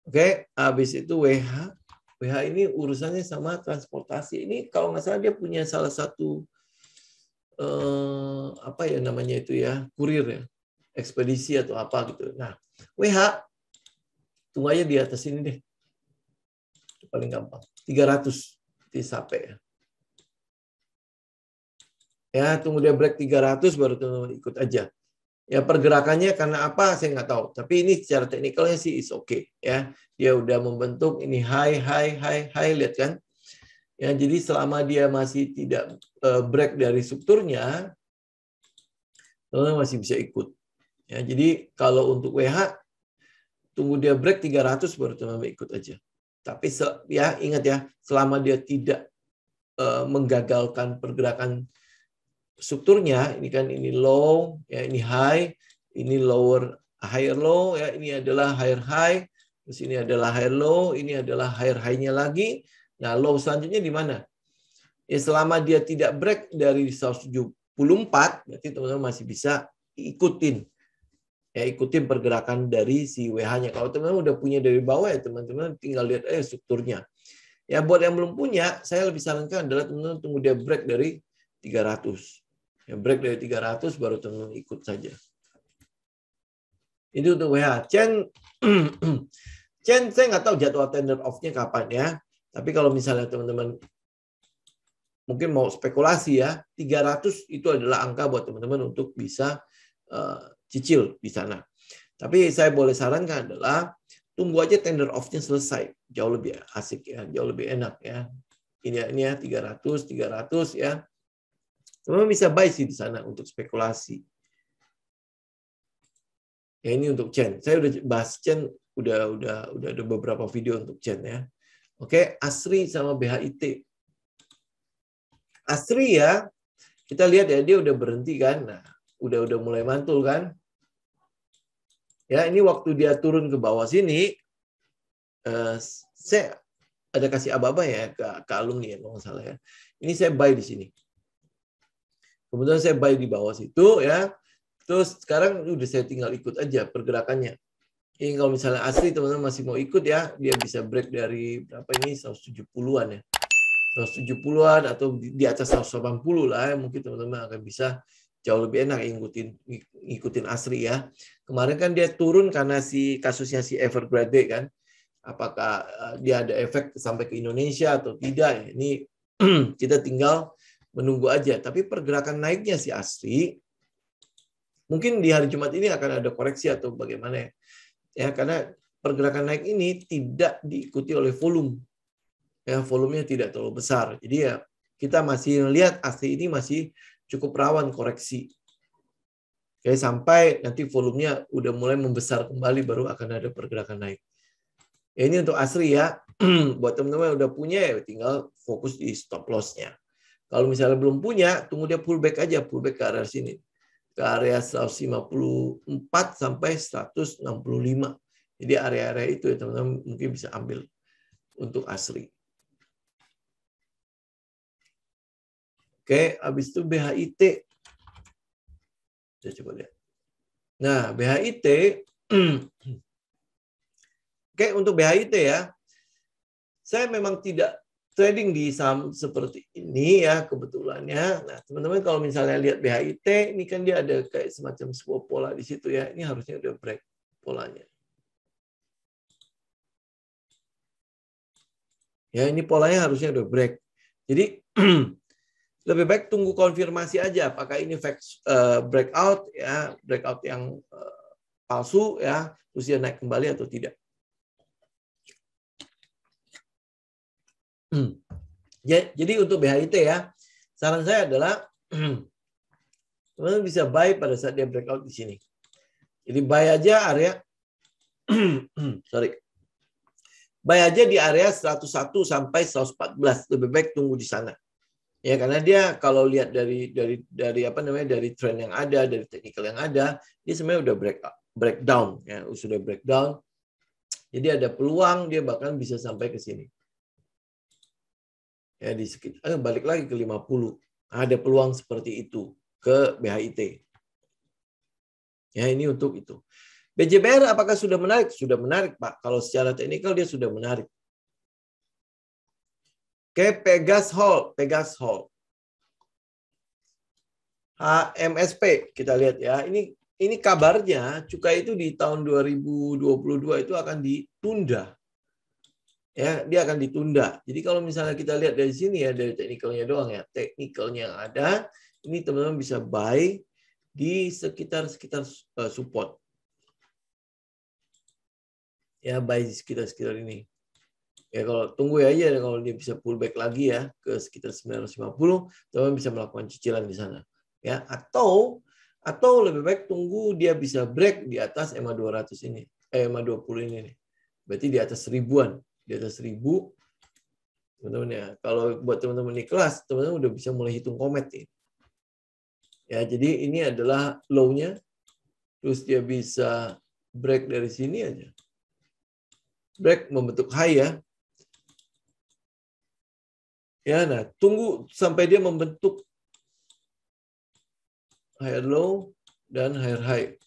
Oke, habis itu WH. WH ini urusannya sama transportasi. Ini kalau nggak salah dia punya salah satu apa ya namanya itu ya, kurir ya, ekspedisi atau apa gitu. Nah, WH tunggu aja di atas ini deh. Paling gampang. 300 di sape ya. Ya, tunggu dia break 300 baru teman-teman ikut aja. Ya pergerakannya karena apa saya nggak tahu. Tapi ini secara teknikalnya sih is okay ya. Dia udah membentuk ini high, lihat kan? Ya, jadi selama dia masih tidak break dari strukturnya, teman-teman masih bisa ikut. Ya, jadi kalau untuk WH tunggu dia break 300 baru teman-teman ikut aja. Tapi ya ingat ya, selama dia tidak menggagalkan pergerakan strukturnya, ini kan ini low, ya ini high, ini lower higher low, ya ini adalah higher high, terus ini adalah higher low, ini adalah higher high-nya lagi. Nah, low selanjutnya di mana? Ya selama dia tidak break dari 174, berarti teman-teman masih bisa ikutin. Ya, ikutin pergerakan dari si WH-nya. Kalau teman-teman udah punya dari bawah ya teman-teman tinggal lihat strukturnya. Ya buat yang belum punya, saya lebih sarankan adalah teman-teman tunggu dia break dari 300. Ya, break dari 300 baru teman-teman ikut saja. Itu untuk WH. Chen saya nggak tahu jadwal tender off-nya kapan ya. Tapi kalau misalnya teman-teman mungkin mau spekulasi ya, 300 itu adalah angka buat teman-teman untuk bisa cicil di sana. Tapi saya boleh sarankan adalah tunggu aja tender off-nya selesai. Jauh lebih asik ya, jauh lebih enak ya. Ini ya 300 ya. Teman-teman bisa buy sih di sana untuk spekulasi. Ya ini untuk Chen. Saya udah bahas Chen, udah ada beberapa video untuk Chen ya. Oke, ASRI sama BHIT. ASRI ya, kita lihat ya dia udah berhenti kan. Nah, udah mulai mantul kan. Ya, ini waktu dia turun ke bawah sini, saya ada kasih aba-aba ya ke alumni ya kalau nggak salah ya. Ini saya buy di sini. Kemudian saya buy di bawah situ ya. Terus sekarang udah saya tinggal ikut aja pergerakannya. Ini kalau misalnya asli teman-teman masih mau ikut ya, dia bisa break dari berapa ini 170-an ya. 170-an atau di atas 180 lah ya. Mungkin teman-teman akan bisa jauh lebih enak ngikutin asri ya. Kemarin kan dia turun karena si kasusnya si Evergrande kan. Apakah dia ada efek sampai ke Indonesia atau tidak? Ini kita tinggal menunggu aja. Tapi pergerakan naiknya si asri mungkin di hari Jumat ini akan ada koreksi atau bagaimana ya. Ya, karena pergerakan naik ini tidak diikuti oleh volume. Ya, volumenya tidak terlalu besar. Jadi ya kita masih lihat asli ini masih cukup rawan koreksi. Oke, sampai nanti volumenya udah mulai membesar kembali baru akan ada pergerakan naik. Ya, ini untuk asli ya. Buat teman-teman yang udah punya ya tinggal fokus di stop loss-nya. Kalau misalnya belum punya, tunggu dia pullback aja, pullback ke area sini. Ke area 154 sampai 165. Jadi area-area itu ya teman-teman mungkin bisa ambil untuk asli. Oke, habis itu BHIT. Saya coba lihat. Nah, BHIT. Oke, untuk BHIT ya. Saya memang tidak trading di saham seperti ini ya kebetulannya. Nah, teman-teman kalau misalnya lihat BHIT, ini kan dia ada kayak semacam sebuah pola di situ ya. Ini harusnya udah break polanya. Ya, ini polanya harusnya udah break. Jadi lebih baik tunggu konfirmasi aja apakah ini breakout ya, breakout yang palsu ya, terus dia naik kembali atau tidak. Jadi untuk BHIT ya, saran saya adalah teman-teman bisa buy pada saat dia breakout di sini. Jadi buy aja area buy aja di area 101 sampai 114. Lebih baik tunggu di sana. Ya karena dia kalau lihat dari apa namanya dari tren yang ada, dari teknikal yang ada, dia sebenarnya udah breakdown ya, sudah breakdown. Jadi ada peluang dia bahkan bisa sampai ke sini. Ya di sekitar balik lagi ke 50. Ada peluang seperti itu ke BHIT. Ya ini untuk itu. BJBR apakah sudah menarik? Sudah menarik, Pak. Kalau secara teknikal dia sudah menarik. Oke, Pegas Hall. HMSP kita lihat ya. Ini kabarnya cukai itu di tahun 2022 itu akan ditunda. Ya, dia akan ditunda. Jadi kalau misalnya kita lihat dari sini ya, dari teknikalnya doang ya. Teknikalnya yang ada, ini teman-teman bisa buy di sekitar support. Ya, buy di sekitar ini. Ya kalau tunggu aja kalau dia bisa pullback lagi ya ke sekitar 950, teman-teman bisa melakukan cicilan di sana. Ya, atau lebih baik tunggu dia bisa break di atas EMA 200 ini, EMA 20 ini nih. Berarti di atas 1000-an, di atas 1000. Teman-teman ya, kalau buat teman-teman di kelas, teman-teman udah bisa mulai hitung komet nih. Ya, jadi ini adalah low-nya. Terus dia bisa break dari sini aja. Break membentuk high ya. Ya, nah, tunggu sampai dia membentuk higher low dan higher high.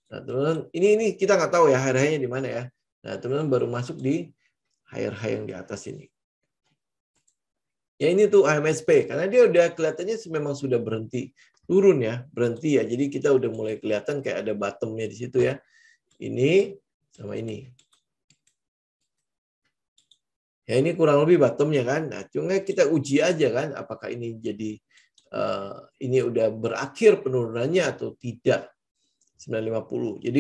Nah, teman-teman, ini kita nggak tahu ya higher high-nya di mana ya. Nah, teman-teman baru masuk di higher high yang di atas ini. Ya ini tuh HMSP karena dia udah kelihatannya memang sudah berhenti turun ya, berhenti ya. Jadi kita udah mulai kelihatan kayak ada bottom-nya di situ ya. Ini sama ini. Ya ini kurang lebih bottom-nya kan. Nah, cuma kita uji aja kan apakah ini jadi ini udah berakhir penurunannya atau tidak. 950. Jadi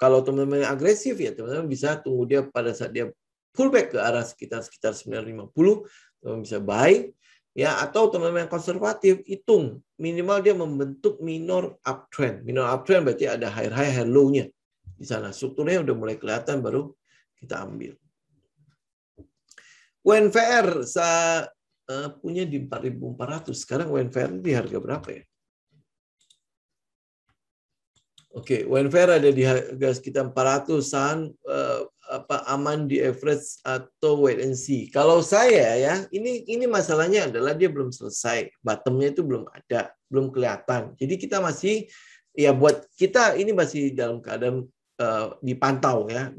kalau teman-teman agresif ya teman-teman bisa tunggu dia pada saat dia pullback ke arah sekitar 950, teman-teman bisa buy ya, atau teman-teman yang konservatif hitung minimal dia membentuk minor uptrend. Minor uptrend berarti ada high high high low-nya di sana. Strukturnya udah mulai kelihatan baru kita ambil. UNVR saya punya di 4.400. Sekarang UNVR di harga berapa ya? Oke, UNVR ada di harga sekitar 400-an, aman di average atau wait and see. Kalau saya ya, ini masalahnya adalah dia belum selesai, bottom-nya itu belum ada, belum kelihatan. Jadi kita masih ya buat kita ini masih dalam keadaan dipantau ya,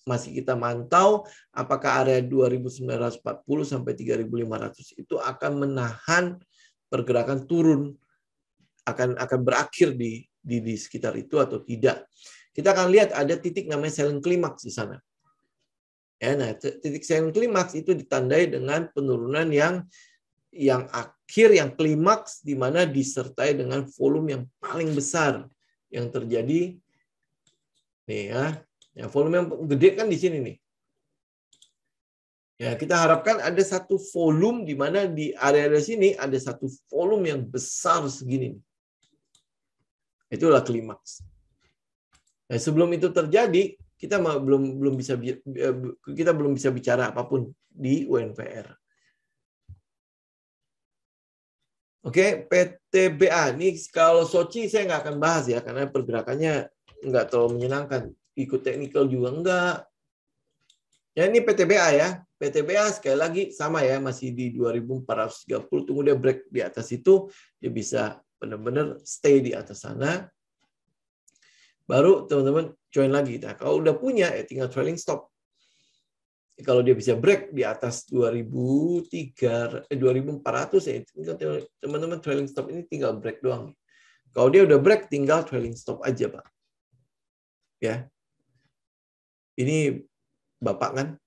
masih kita mantau apakah area 2.940 sampai 3.500 itu akan menahan pergerakan turun, akan berakhir di sekitar itu atau tidak. Kita akan lihat ada titik namanya selling climax di sana. Ya, nah, titik selling climax itu ditandai dengan penurunan yang akhir, yang klimaks, di mana disertai dengan volume yang paling besar yang terjadi. Nih ya, volume yang gede kan di sini nih. Ya, kita harapkan ada satu volume di mana di area sini ada satu volume yang besar segini nih. Itulah klimaks. Nah, sebelum itu terjadi, kita belum bisa bicara apapun di UNVR. Oke, PTBA. Ini kalau Sochi saya nggak akan bahas ya, karena pergerakannya nggak terlalu menyenangkan. Ikut teknikal juga enggak. Ya, ini PTBA ya. PTBA sekali lagi sama ya, masih di 2.430. Tunggu dia break di atas itu, dia bisa benar-benar stay di atas sana. Baru teman-teman join lagi. Nah, kalau udah punya, ya tinggal trailing stop. Kalau dia bisa break di atas 2.400 ya, teman-teman trailing stop ini tinggal break doang. Kalau dia udah break, tinggal trailing stop aja, Pak. Ya. Ini Bapak kan?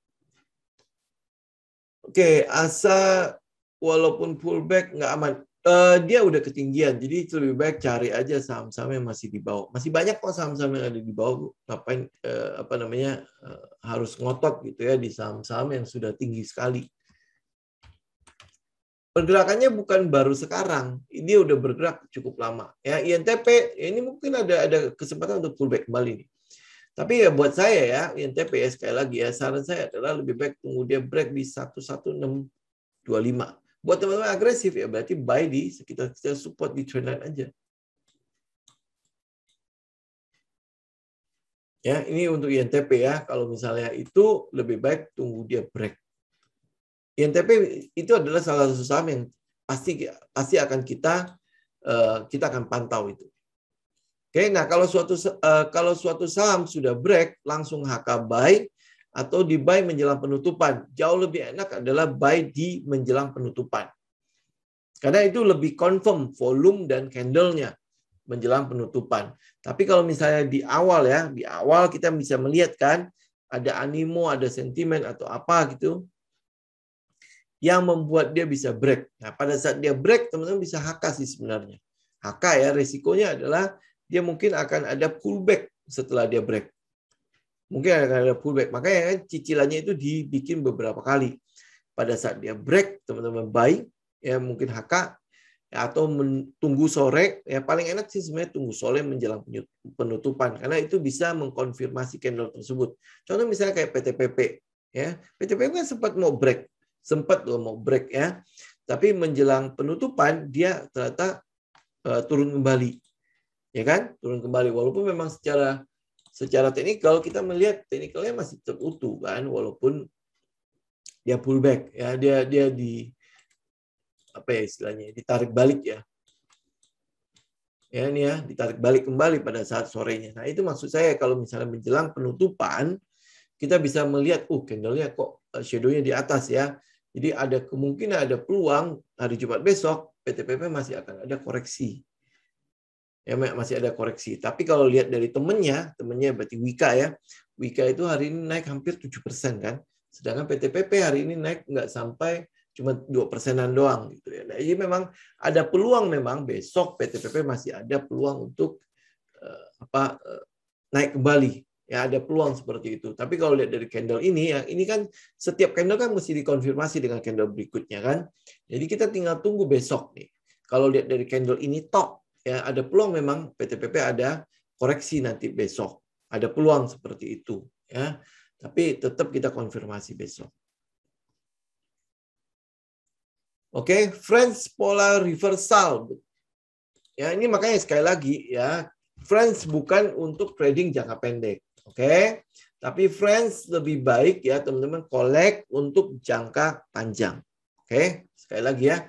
Oke, ASA walaupun pullback nggak aman. Dia udah ketinggian, jadi itu lebih baik cari aja saham-saham yang masih di bawah. Masih banyak kok saham-saham yang ada di bawah. Ngapain harus ngotot gitu ya di saham-saham yang sudah tinggi sekali. Pergerakannya bukan baru sekarang, dia udah bergerak cukup lama. Ya, INTP ini mungkin ada kesempatan untuk pullback kembali nih. Tapi ya buat saya ya, INTP ya sekali lagi ya, saran saya adalah lebih baik tunggu dia break di 11625. Buat teman-teman agresif ya berarti buy di sekitar support di trendline aja. Ya, ini untuk INTP ya. Kalau misalnya itu lebih baik tunggu dia break. INTP itu adalah salah satu saham yang pasti akan kita akan pantau itu. Oke, nah kalau suatu saham sudah break langsung HK buy atau di buy menjelang penutupan. Jauh lebih enak adalah buy di menjelang penutupan. Karena itu lebih confirm volume dan candle-nya menjelang penutupan. Tapi kalau misalnya di awal ya, di awal kita bisa melihat kan ada animo, ada sentimen atau apa gitu yang membuat dia bisa break. Nah, pada saat dia break, teman-teman bisa HK sih sebenarnya. HK ya, resikonya adalah dia mungkin akan ada pullback setelah dia break. Mungkin akan ada pullback. Makanya kan cicilannya itu dibikin beberapa kali. Pada saat dia break, teman-teman buy, ya mungkin HK, ya, atau tunggu sore. Ya paling enak sih sebenarnya tunggu sore menjelang penutupan, karena itu bisa mengkonfirmasi candle tersebut. Contoh misalnya kayak PTPP, ya PTPP kan sempat mau break ya, tapi menjelang penutupan dia ternyata turun kembali, ya kan? Turun kembali walaupun memang secara teknikal kita melihat teknikalnya masih tetap utuh kan, walaupun dia pullback ya, dia di apa ya istilahnya, ditarik balik ya. Ya ini ya, ditarik balik kembali pada saat sorenya. Nah, itu maksud saya kalau misalnya menjelang penutupan kita bisa melihat candle-nya kok shadow-nya di atas ya. Jadi ada kemungkinan, ada peluang hari Jumat besok PTPP masih akan ada koreksi. Ya masih ada koreksi. Tapi kalau lihat dari temennya berarti Wika ya. Wika itu hari ini naik hampir 7% kan. Sedangkan PTPP hari ini naik nggak sampai cuma 2%-an doang gitu ya. Nah, jadi memang ada peluang, memang besok PTPP masih ada peluang untuk naik kembali. Ya ada peluang seperti itu. Tapi kalau lihat dari candle ini ya, ini kan setiap candle kan mesti dikonfirmasi dengan candle berikutnya kan. Jadi kita tinggal tunggu besok nih. Kalau lihat dari candle ini top, ya ada peluang memang PTPP ada koreksi nanti besok. Ada peluang seperti itu ya. Tapi tetap kita konfirmasi besok. Oke, French polar reversal. Ya, ini makanya sekali lagi ya, French bukan untuk trading jangka pendek. Oke. Tapi French lebih baik ya teman-teman collect untuk jangka panjang. Oke, sekali lagi ya.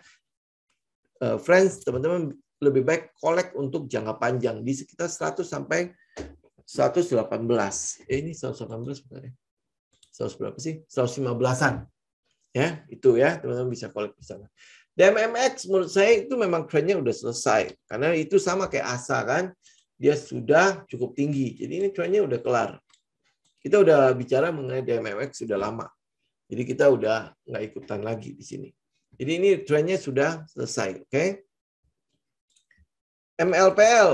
French teman-teman lebih baik collect untuk jangka panjang di sekitar 100 sampai 118. Ini 118 sebenarnya. 100 berapa sih? 115-an. Ya, itu ya, teman-teman bisa collect di sana. DMMX menurut saya itu memang trennya udah selesai. Karena itu sama kayak ASA kan. Dia sudah cukup tinggi. Jadi ini trennya udah kelar. Kita udah bicara mengenai DMMX sudah lama. Jadi kita udah nggak ikutan lagi di sini. Jadi ini trennya sudah selesai, oke? MLPL.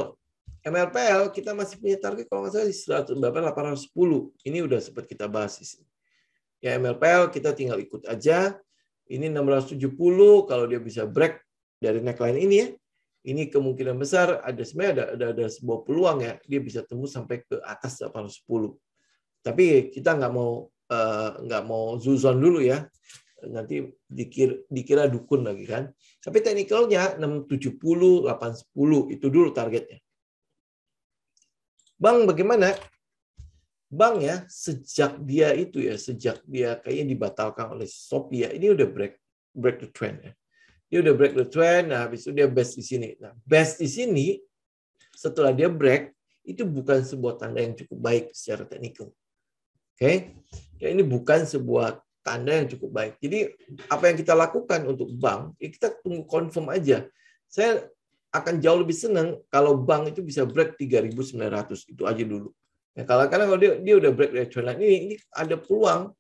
MLPL kita masih punya target kalau nggak salah di 810. Ini udah sempat kita bahas di sini. Ya MLPL kita tinggal ikut aja. Ini 670 kalau dia bisa break dari neckline ini ya. Ini kemungkinan besar sebenarnya ada sebuah peluang ya, dia bisa tembus sampai ke atas 810. Tapi kita nggak mau zuzon dulu ya. Nanti dikira dukun lagi kan. Tapi teknikalnya 670, 810 itu dulu targetnya. Bang bagaimana? Bang ya, sejak dia kayaknya dibatalkan oleh Shopee ya, ini udah break the trend ya. Dia udah break the trend, nah habis itu dia best di sini. Nah, best di sini setelah dia break itu bukan sebuah tanda yang cukup baik secara teknikal. Oke. Ya, ini bukan sebuah tanda yang cukup baik. Jadi apa yang kita lakukan untuk bank, ya kita tunggu confirm aja. Saya akan jauh lebih senang kalau bank itu bisa break 3.900 itu aja dulu. Ya, karena kalau dia udah break dari trendline ini ada peluang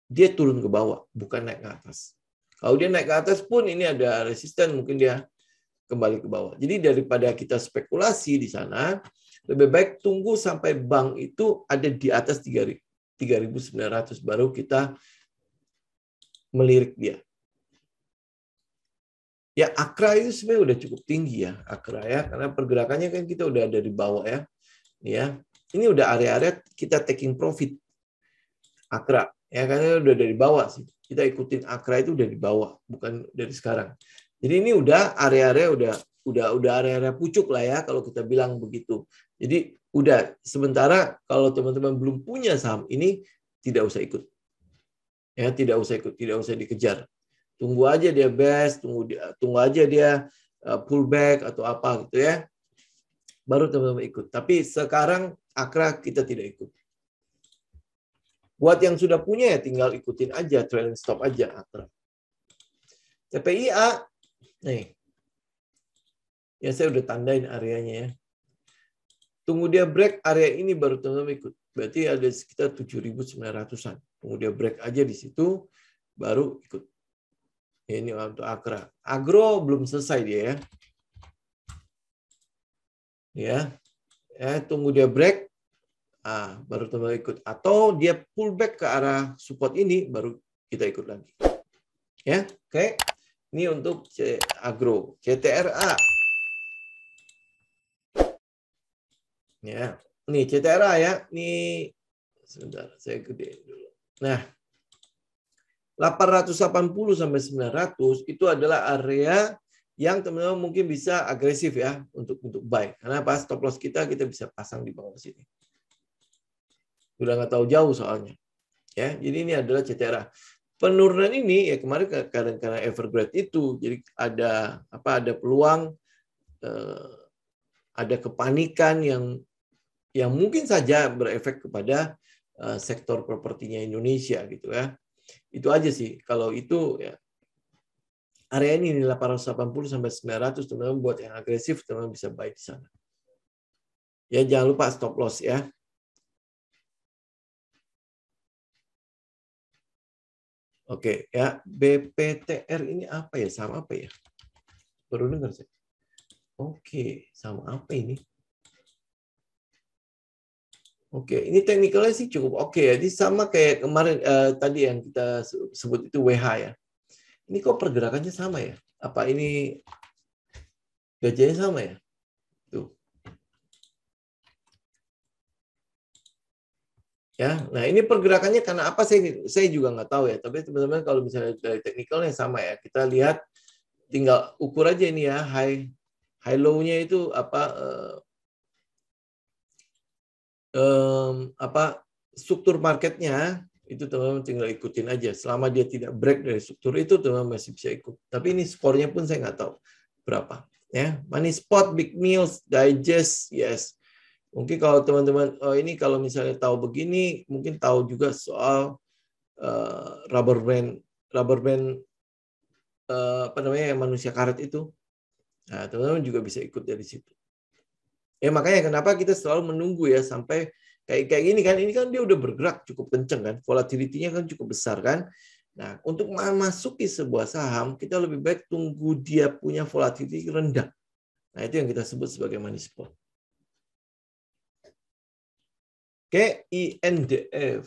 dia turun ke bawah, bukan naik ke atas. Kalau dia naik ke atas pun ini ada resisten, mungkin dia kembali ke bawah. Jadi daripada kita spekulasi di sana, lebih baik tunggu sampai bank itu ada di atas 3.900 baru kita melirik dia. Ya Akra itu sebenarnya udah cukup tinggi ya, Akra ya, karena pergerakannya kan kita udah ada di bawah ya. Ya, ini udah area-area kita taking profit. Akra ya, karena udah dari bawah sih. Kita ikutin Akra itu udah di bawah, bukan dari sekarang. Jadi ini udah area-area udah area-area pucuk lah ya kalau kita bilang begitu. Jadi udah sementara kalau teman-teman belum punya saham ini tidak usah ikut. Ya, tidak usah ikut, tidak usah dikejar. Tunggu aja dia best, tunggu aja dia pullback atau apa gitu ya. Baru teman-teman ikut. Tapi sekarang Akra kita tidak ikut. Buat yang sudah punya ya tinggal ikutin aja, trailing stop aja. TPIA, nih. Ya saya udah tandain areanya ya. Tunggu dia break area ini baru teman-teman ikut. Berarti ada sekitar 7.900-an. Tunggu dia break aja di situ, baru ikut. Ya, ini untuk Akra. Agro belum selesai dia ya. Ya, tunggu dia break, baru teman-teman ikut. Atau dia pullback ke arah support ini, baru kita ikut lagi. Ya, oke. Ini untuk Agro. CTRA. Ya, nih CTRA ya. Nih, sebentar, saya gedein dulu. Nah, 880 sampai 900 itu adalah area yang teman-teman mungkin bisa agresif ya untuk buy. Karena pas stop loss kita bisa pasang di bawah sini. Udah nggak tahu jauh soalnya. Ya, jadi ini adalah CTRA. Penurunan ini ya kemarin karena Evergrande itu, jadi ada peluang, ada kepanikan yang mungkin saja berefek kepada sektor propertinya Indonesia gitu ya. Itu aja sih. Kalau itu ya area ini 880 sampai 900 teman-teman buat yang agresif teman-teman bisa buy di sana. Ya jangan lupa stop loss ya. Oke ya, BPTR ini apa ya? Sama apa ya? Baru dengar saya. Oke, sama apa ini? Oke, ini teknikalnya sih cukup oke ya. Jadi sama kayak kemarin tadi yang kita sebut itu WH ya. Ini kok pergerakannya sama ya? Apa ini gajahnya sama ya? Tuh. Ya, nah ini pergerakannya karena apa saya juga nggak tahu ya. Tapi teman-teman kalau misalnya dari teknikalnya sama ya, kita lihat tinggal ukur aja ini ya high low-nya itu struktur marketnya itu teman-teman tinggal ikutin aja. Selama dia tidak break dari struktur itu teman-teman masih bisa ikut. Tapi ini skornya pun saya nggak tahu berapa. Ya, money spot, big meals, digest, yes. Mungkin kalau teman-teman, ini kalau misalnya tahu begini, mungkin tahu juga soal rubber band manusia karet itu. Nah, teman-teman juga bisa ikut dari situ. Ya makanya kenapa kita selalu menunggu ya sampai kayak gini kan, ini kan dia udah bergerak cukup kenceng kan, volatility-nya kan cukup besar kan. Nah, untuk memasuki sebuah saham, kita lebih baik tunggu dia punya volatility rendah. Nah, itu yang kita sebut sebagai money spot. Oke, INDF.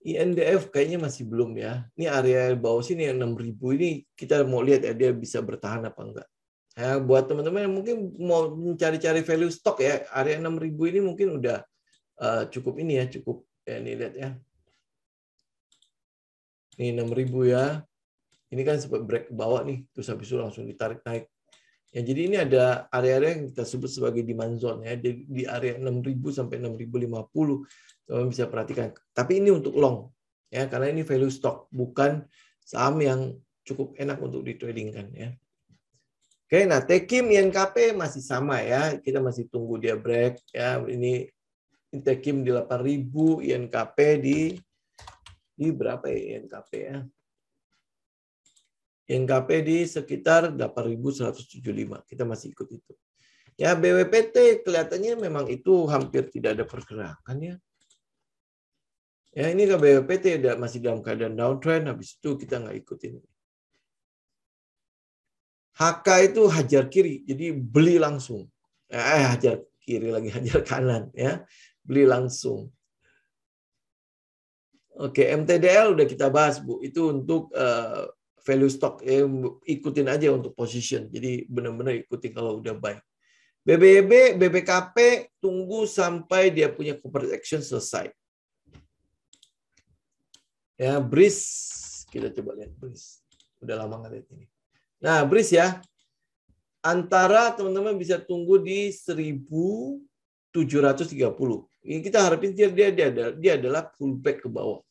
INDF kayaknya masih belum ya. Ini area bawah sini yang 6.000 ini kita mau lihat ya dia bisa bertahan apa enggak. Ya, buat teman-teman yang mungkin mau mencari-cari value stock ya, area 6.000 ini mungkin udah cukup ini ya, cukup ya ini lihat ya. Ini 6.000 ya. Ini kan sempat break ke bawah nih, terus habis itu langsung ditarik naik. Ya, jadi ini ada area-area yang kita sebut sebagai demand zone ya, di area 6.000 sampai 6.050 teman bisa perhatikan. Tapi ini untuk long ya, karena ini value stock, bukan saham yang cukup enak untuk ditradingkan ya. Oke, nah Tekim INKP masih sama ya, kita masih tunggu dia break ya. Ini Tekim di 8.000, INKP di berapa ya INKP ya? INKP di sekitar 8.175. Kita masih ikut itu. Ya, BWPT kelihatannya memang itu hampir tidak ada pergerakan ya. Ya, ini ke BWPT masih dalam keadaan downtrend, habis itu kita nggak ikutin. HK itu hajar kiri, jadi beli langsung. Hajar kiri lagi, hajar kanan ya. Beli langsung. Oke, MTDL udah kita bahas, Bu. Itu untuk value stock, ikutin aja untuk position. Jadi benar-benar ikutin kalau udah buy. BBB, BBKP tunggu sampai dia punya corporate action selesai. Ya, BRIS kita coba lihat BRIS. Udah lama nggak lihat ini. Nah, BRIS ya. Antara teman-teman bisa tunggu di 1.730. Ini kita harapin dia adalah pullback ke bawah.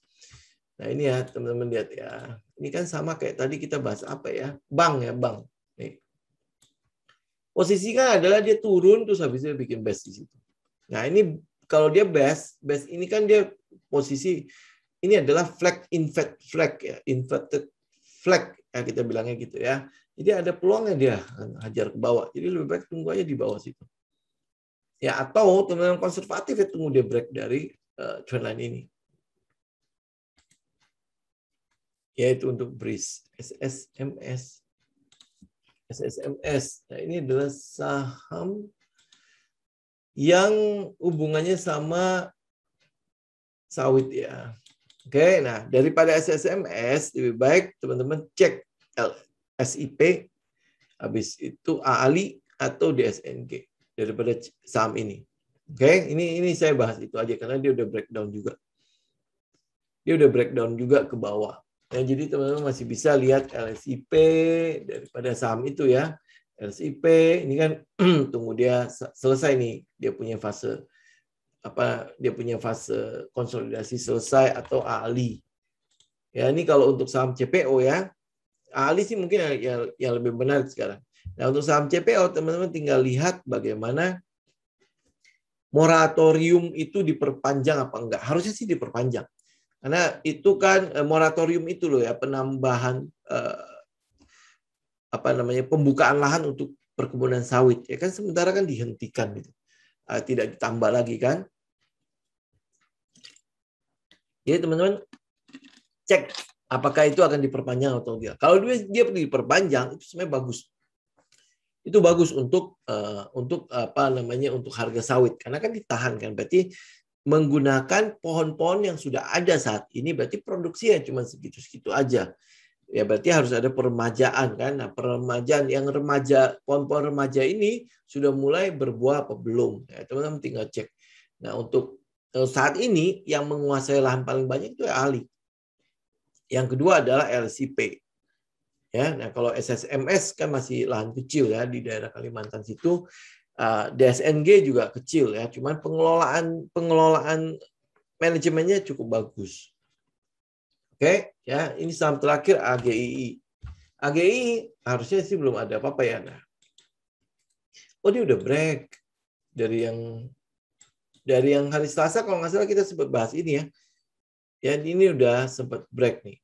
Nah, ini ya, teman-teman lihat ya. Ini kan sama kayak tadi kita bahas apa ya? Bank ya, bank. Nih. Posisinya adalah dia turun terus habis itu bikin base di situ. Nah, ini kalau dia best ini kan dia posisi ini adalah flag ya, inverted flag ya kita bilangnya gitu ya. Jadi ada peluangnya dia hajar ke bawah. Jadi lebih baik tunggu aja di bawah situ. Ya, atau teman-teman konservatif ya tunggu dia break dari trendline ini. Yaitu untuk BRIS, SSMS. Nah, ini adalah saham yang hubungannya sama sawit ya. Oke, nah daripada SSMS lebih baik teman-teman cek SIP, habis itu AALI atau DSNG daripada saham ini. Oke, ini saya bahas itu aja karena dia udah breakdown juga. Dia udah breakdown juga ke bawah. Nah, jadi teman-teman masih bisa lihat LSIP daripada saham itu ya. LSIP ini kan tunggu dia selesai nih, dia punya fase konsolidasi selesai atau AALI. Ya, ini kalau untuk saham CPO ya. AALI sih mungkin yang lebih benar sekarang. Nah, untuk saham CPO teman-teman tinggal lihat bagaimana moratorium itu diperpanjang apa enggak. Harusnya sih diperpanjang. Karena itu kan moratorium itu loh ya, penambahan pembukaan lahan untuk perkebunan sawit ya kan, sementara kan dihentikan gitu. Tidak ditambah lagi kan. Jadi teman-teman cek apakah itu akan diperpanjang atau tidak. Kalau dia diperpanjang itu sebenarnya bagus. Itu bagus untuk untuk harga sawit karena kan ditahan kan, berarti menggunakan pohon-pohon yang sudah ada saat ini berarti produksinya cuma segitu-segitu aja. Ya berarti harus ada peremajaan kan. Nah, peremajaan yang pohon-pohon remaja ini sudah mulai berbuah apa belum? Ya, teman-teman tinggal cek. Nah, untuk saat ini yang menguasai lahan paling banyak itu AALI. Yang kedua adalah LSIP. Ya, nah kalau SSMS kan masih lahan kecil ya di daerah Kalimantan situ. DSNG juga kecil ya, cuman pengelolaan manajemennya cukup bagus. Oke, ya ini saham terakhir AGII. AGII harusnya sih belum ada apa-apa ya. Nah, dia udah break dari yang hari Selasa kalau nggak salah kita sempat bahas ini ya. Ya ini udah sempat break nih.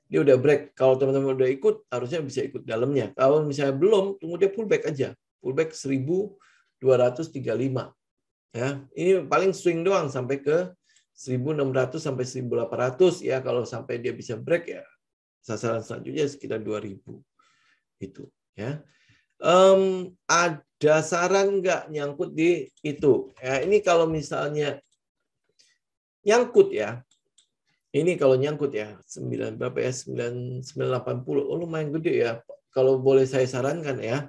Dia udah break. Kalau teman-teman udah ikut, harusnya bisa ikut dalamnya. Kalau misalnya belum, tunggu dia pullback aja. Pullback 1235. Ya, ini paling swing doang sampai ke 1600 sampai 1800 ya. Kalau sampai dia bisa break ya, sasaran selanjutnya sekitar 2000. Itu ya. Ada saran nggak nyangkut di itu? Ya, ini kalau misalnya nyangkut ya. Ini kalau nyangkut ya 9 berapa ya 980. Oh lumayan gede ya. Kalau boleh saya sarankan ya.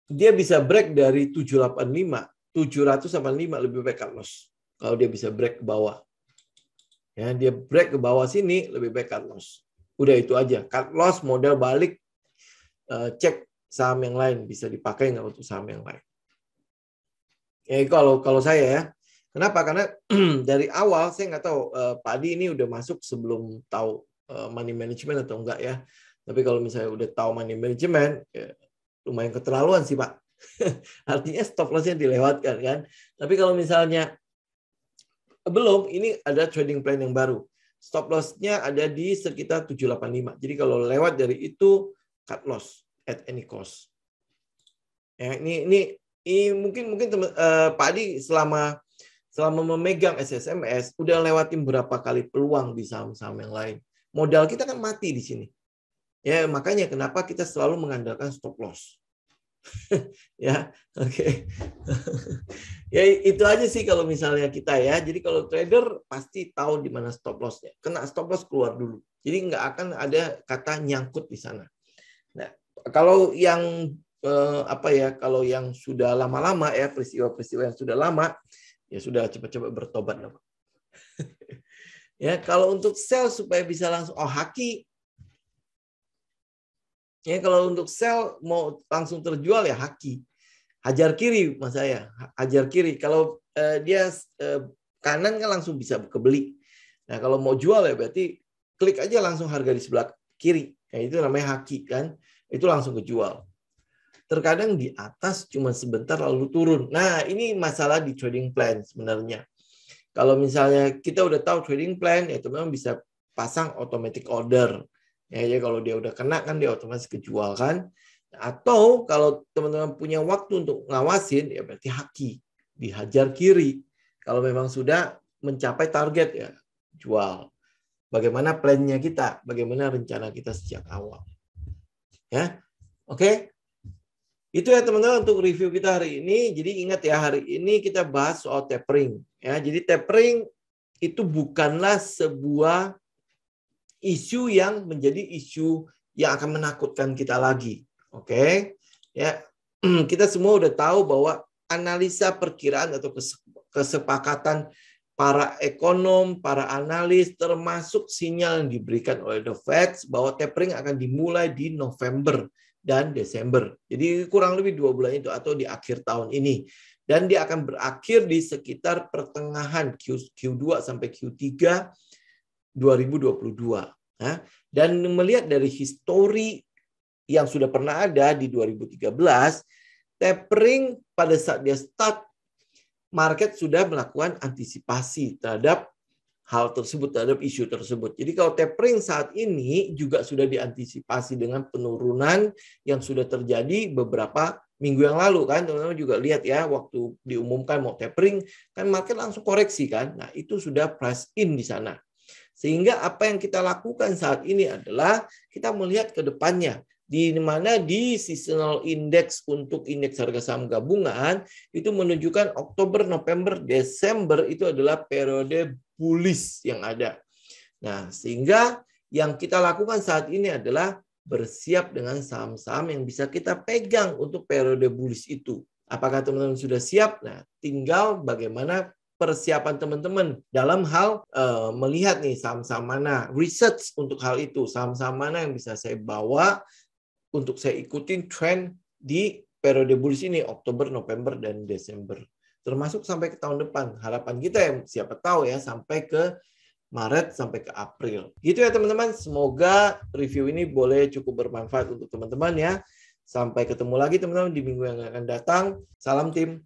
Dia bisa break dari 785, 785 lebih baik cut loss. Kalau dia bisa break ke bawah. Ya, dia break ke bawah sini lebih baik cut loss. Udah itu aja. Cut loss, modal balik, cek saham yang lain bisa dipakai nggak untuk saham yang lain. Ya, kalau saya ya. Kenapa? Karena dari awal saya nggak tahu Pak Adi ini udah masuk sebelum tahu money management atau enggak ya. Tapi kalau misalnya udah tahu money management, ya, lumayan keterlaluan sih Pak. Artinya stop loss-nya dilewatkan kan. Tapi kalau misalnya belum, ini ada trading plan yang baru. Stop loss-nya ada di sekitar 785. Jadi kalau lewat dari itu, cut loss at any cost. Ya, ini mungkin Pak Adi selama memegang SSMS udah lewatin berapa kali peluang di saham-saham yang lain. Modal kita kan mati di sini. Ya, makanya kenapa kita selalu mengandalkan stop loss. Ya, oke. Ya itu aja sih kalau misalnya kita ya. Jadi kalau trader pasti tahu di mana stop loss-nya. Kena stop loss keluar dulu. Jadi nggak akan ada kata nyangkut di sana. Nah, kalau yang kalau yang sudah lama-lama ya, peristiwa-peristiwa yang sudah lama, ya sudah cepat-cepat bertobat. Ya, kalau untuk sell supaya bisa langsung haki. Ya, kalau untuk sell mau langsung terjual ya haki. Hajar kiri mas saya, hajar kiri. Kalau dia kanan kan langsung bisa kebeli. Nah, kalau mau jual ya berarti klik aja langsung harga di sebelah kiri. Ya, itu namanya haki kan. Itu langsung kejual. terkadang di atas cuma sebentar lalu turun. Nah, ini masalah di trading plan sebenarnya. Kalau misalnya kita udah tahu trading plan, ya teman-teman bisa pasang automatic order. Ya, jadi kalau dia udah kena kan dia otomatis kejual kan. Atau kalau teman-teman punya waktu untuk ngawasin, ya berarti haki, dihajar kiri. Kalau memang sudah mencapai target, ya jual. Bagaimana plannya kita, bagaimana rencana kita sejak awal. Ya, oke. Itu ya teman-teman untuk review kita hari ini. Jadi ingat ya, hari ini kita bahas soal tapering. Ya, jadi tapering itu bukanlah sebuah isu yang menjadi isu yang akan menakutkan kita lagi. Oke. Ya, kita semua udah tahu bahwa analisa perkiraan atau kesepakatan para ekonom, para analis, termasuk sinyal yang diberikan oleh The Fed bahwa tapering akan dimulai di November dan Desember. Jadi kurang lebih 2 bulan itu atau di akhir tahun ini. Dan dia akan berakhir di sekitar pertengahan Q2 sampai Q3 2022. Dan melihat dari histori yang sudah pernah ada di 2013, tapering pada saat dia start, market sudah melakukan antisipasi terhadap hal tersebut, terhadap isu tersebut. Jadi kalau tapering saat ini juga sudah diantisipasi dengan penurunan yang sudah terjadi beberapa minggu yang lalu kan. Teman-teman juga lihat ya, waktu diumumkan mau tapering, kan market langsung koreksi kan. Nah, itu sudah price in di sana. Sehingga apa yang kita lakukan saat ini adalah kita melihat ke depannya. Di mana di seasonal index untuk indeks harga saham gabungan itu menunjukkan Oktober, November, Desember itu adalah periode bullish yang ada. Nah, sehingga yang kita lakukan saat ini adalah bersiap dengan saham-saham yang bisa kita pegang untuk periode bullish itu. Apakah teman-teman sudah siap? Nah, tinggal bagaimana persiapan teman-teman dalam hal melihat nih saham-saham mana, research untuk hal itu, saham-saham mana yang bisa saya bawa untuk saya ikutin tren di periode bullish ini, Oktober, November, dan Desember. Termasuk sampai ke tahun depan. Harapan kita ya, siapa tahu ya, sampai ke Maret, sampai ke April. Gitu ya teman-teman, semoga review ini boleh cukup bermanfaat untuk teman-teman ya. Sampai ketemu lagi teman-teman di minggu yang akan datang. Salam tim.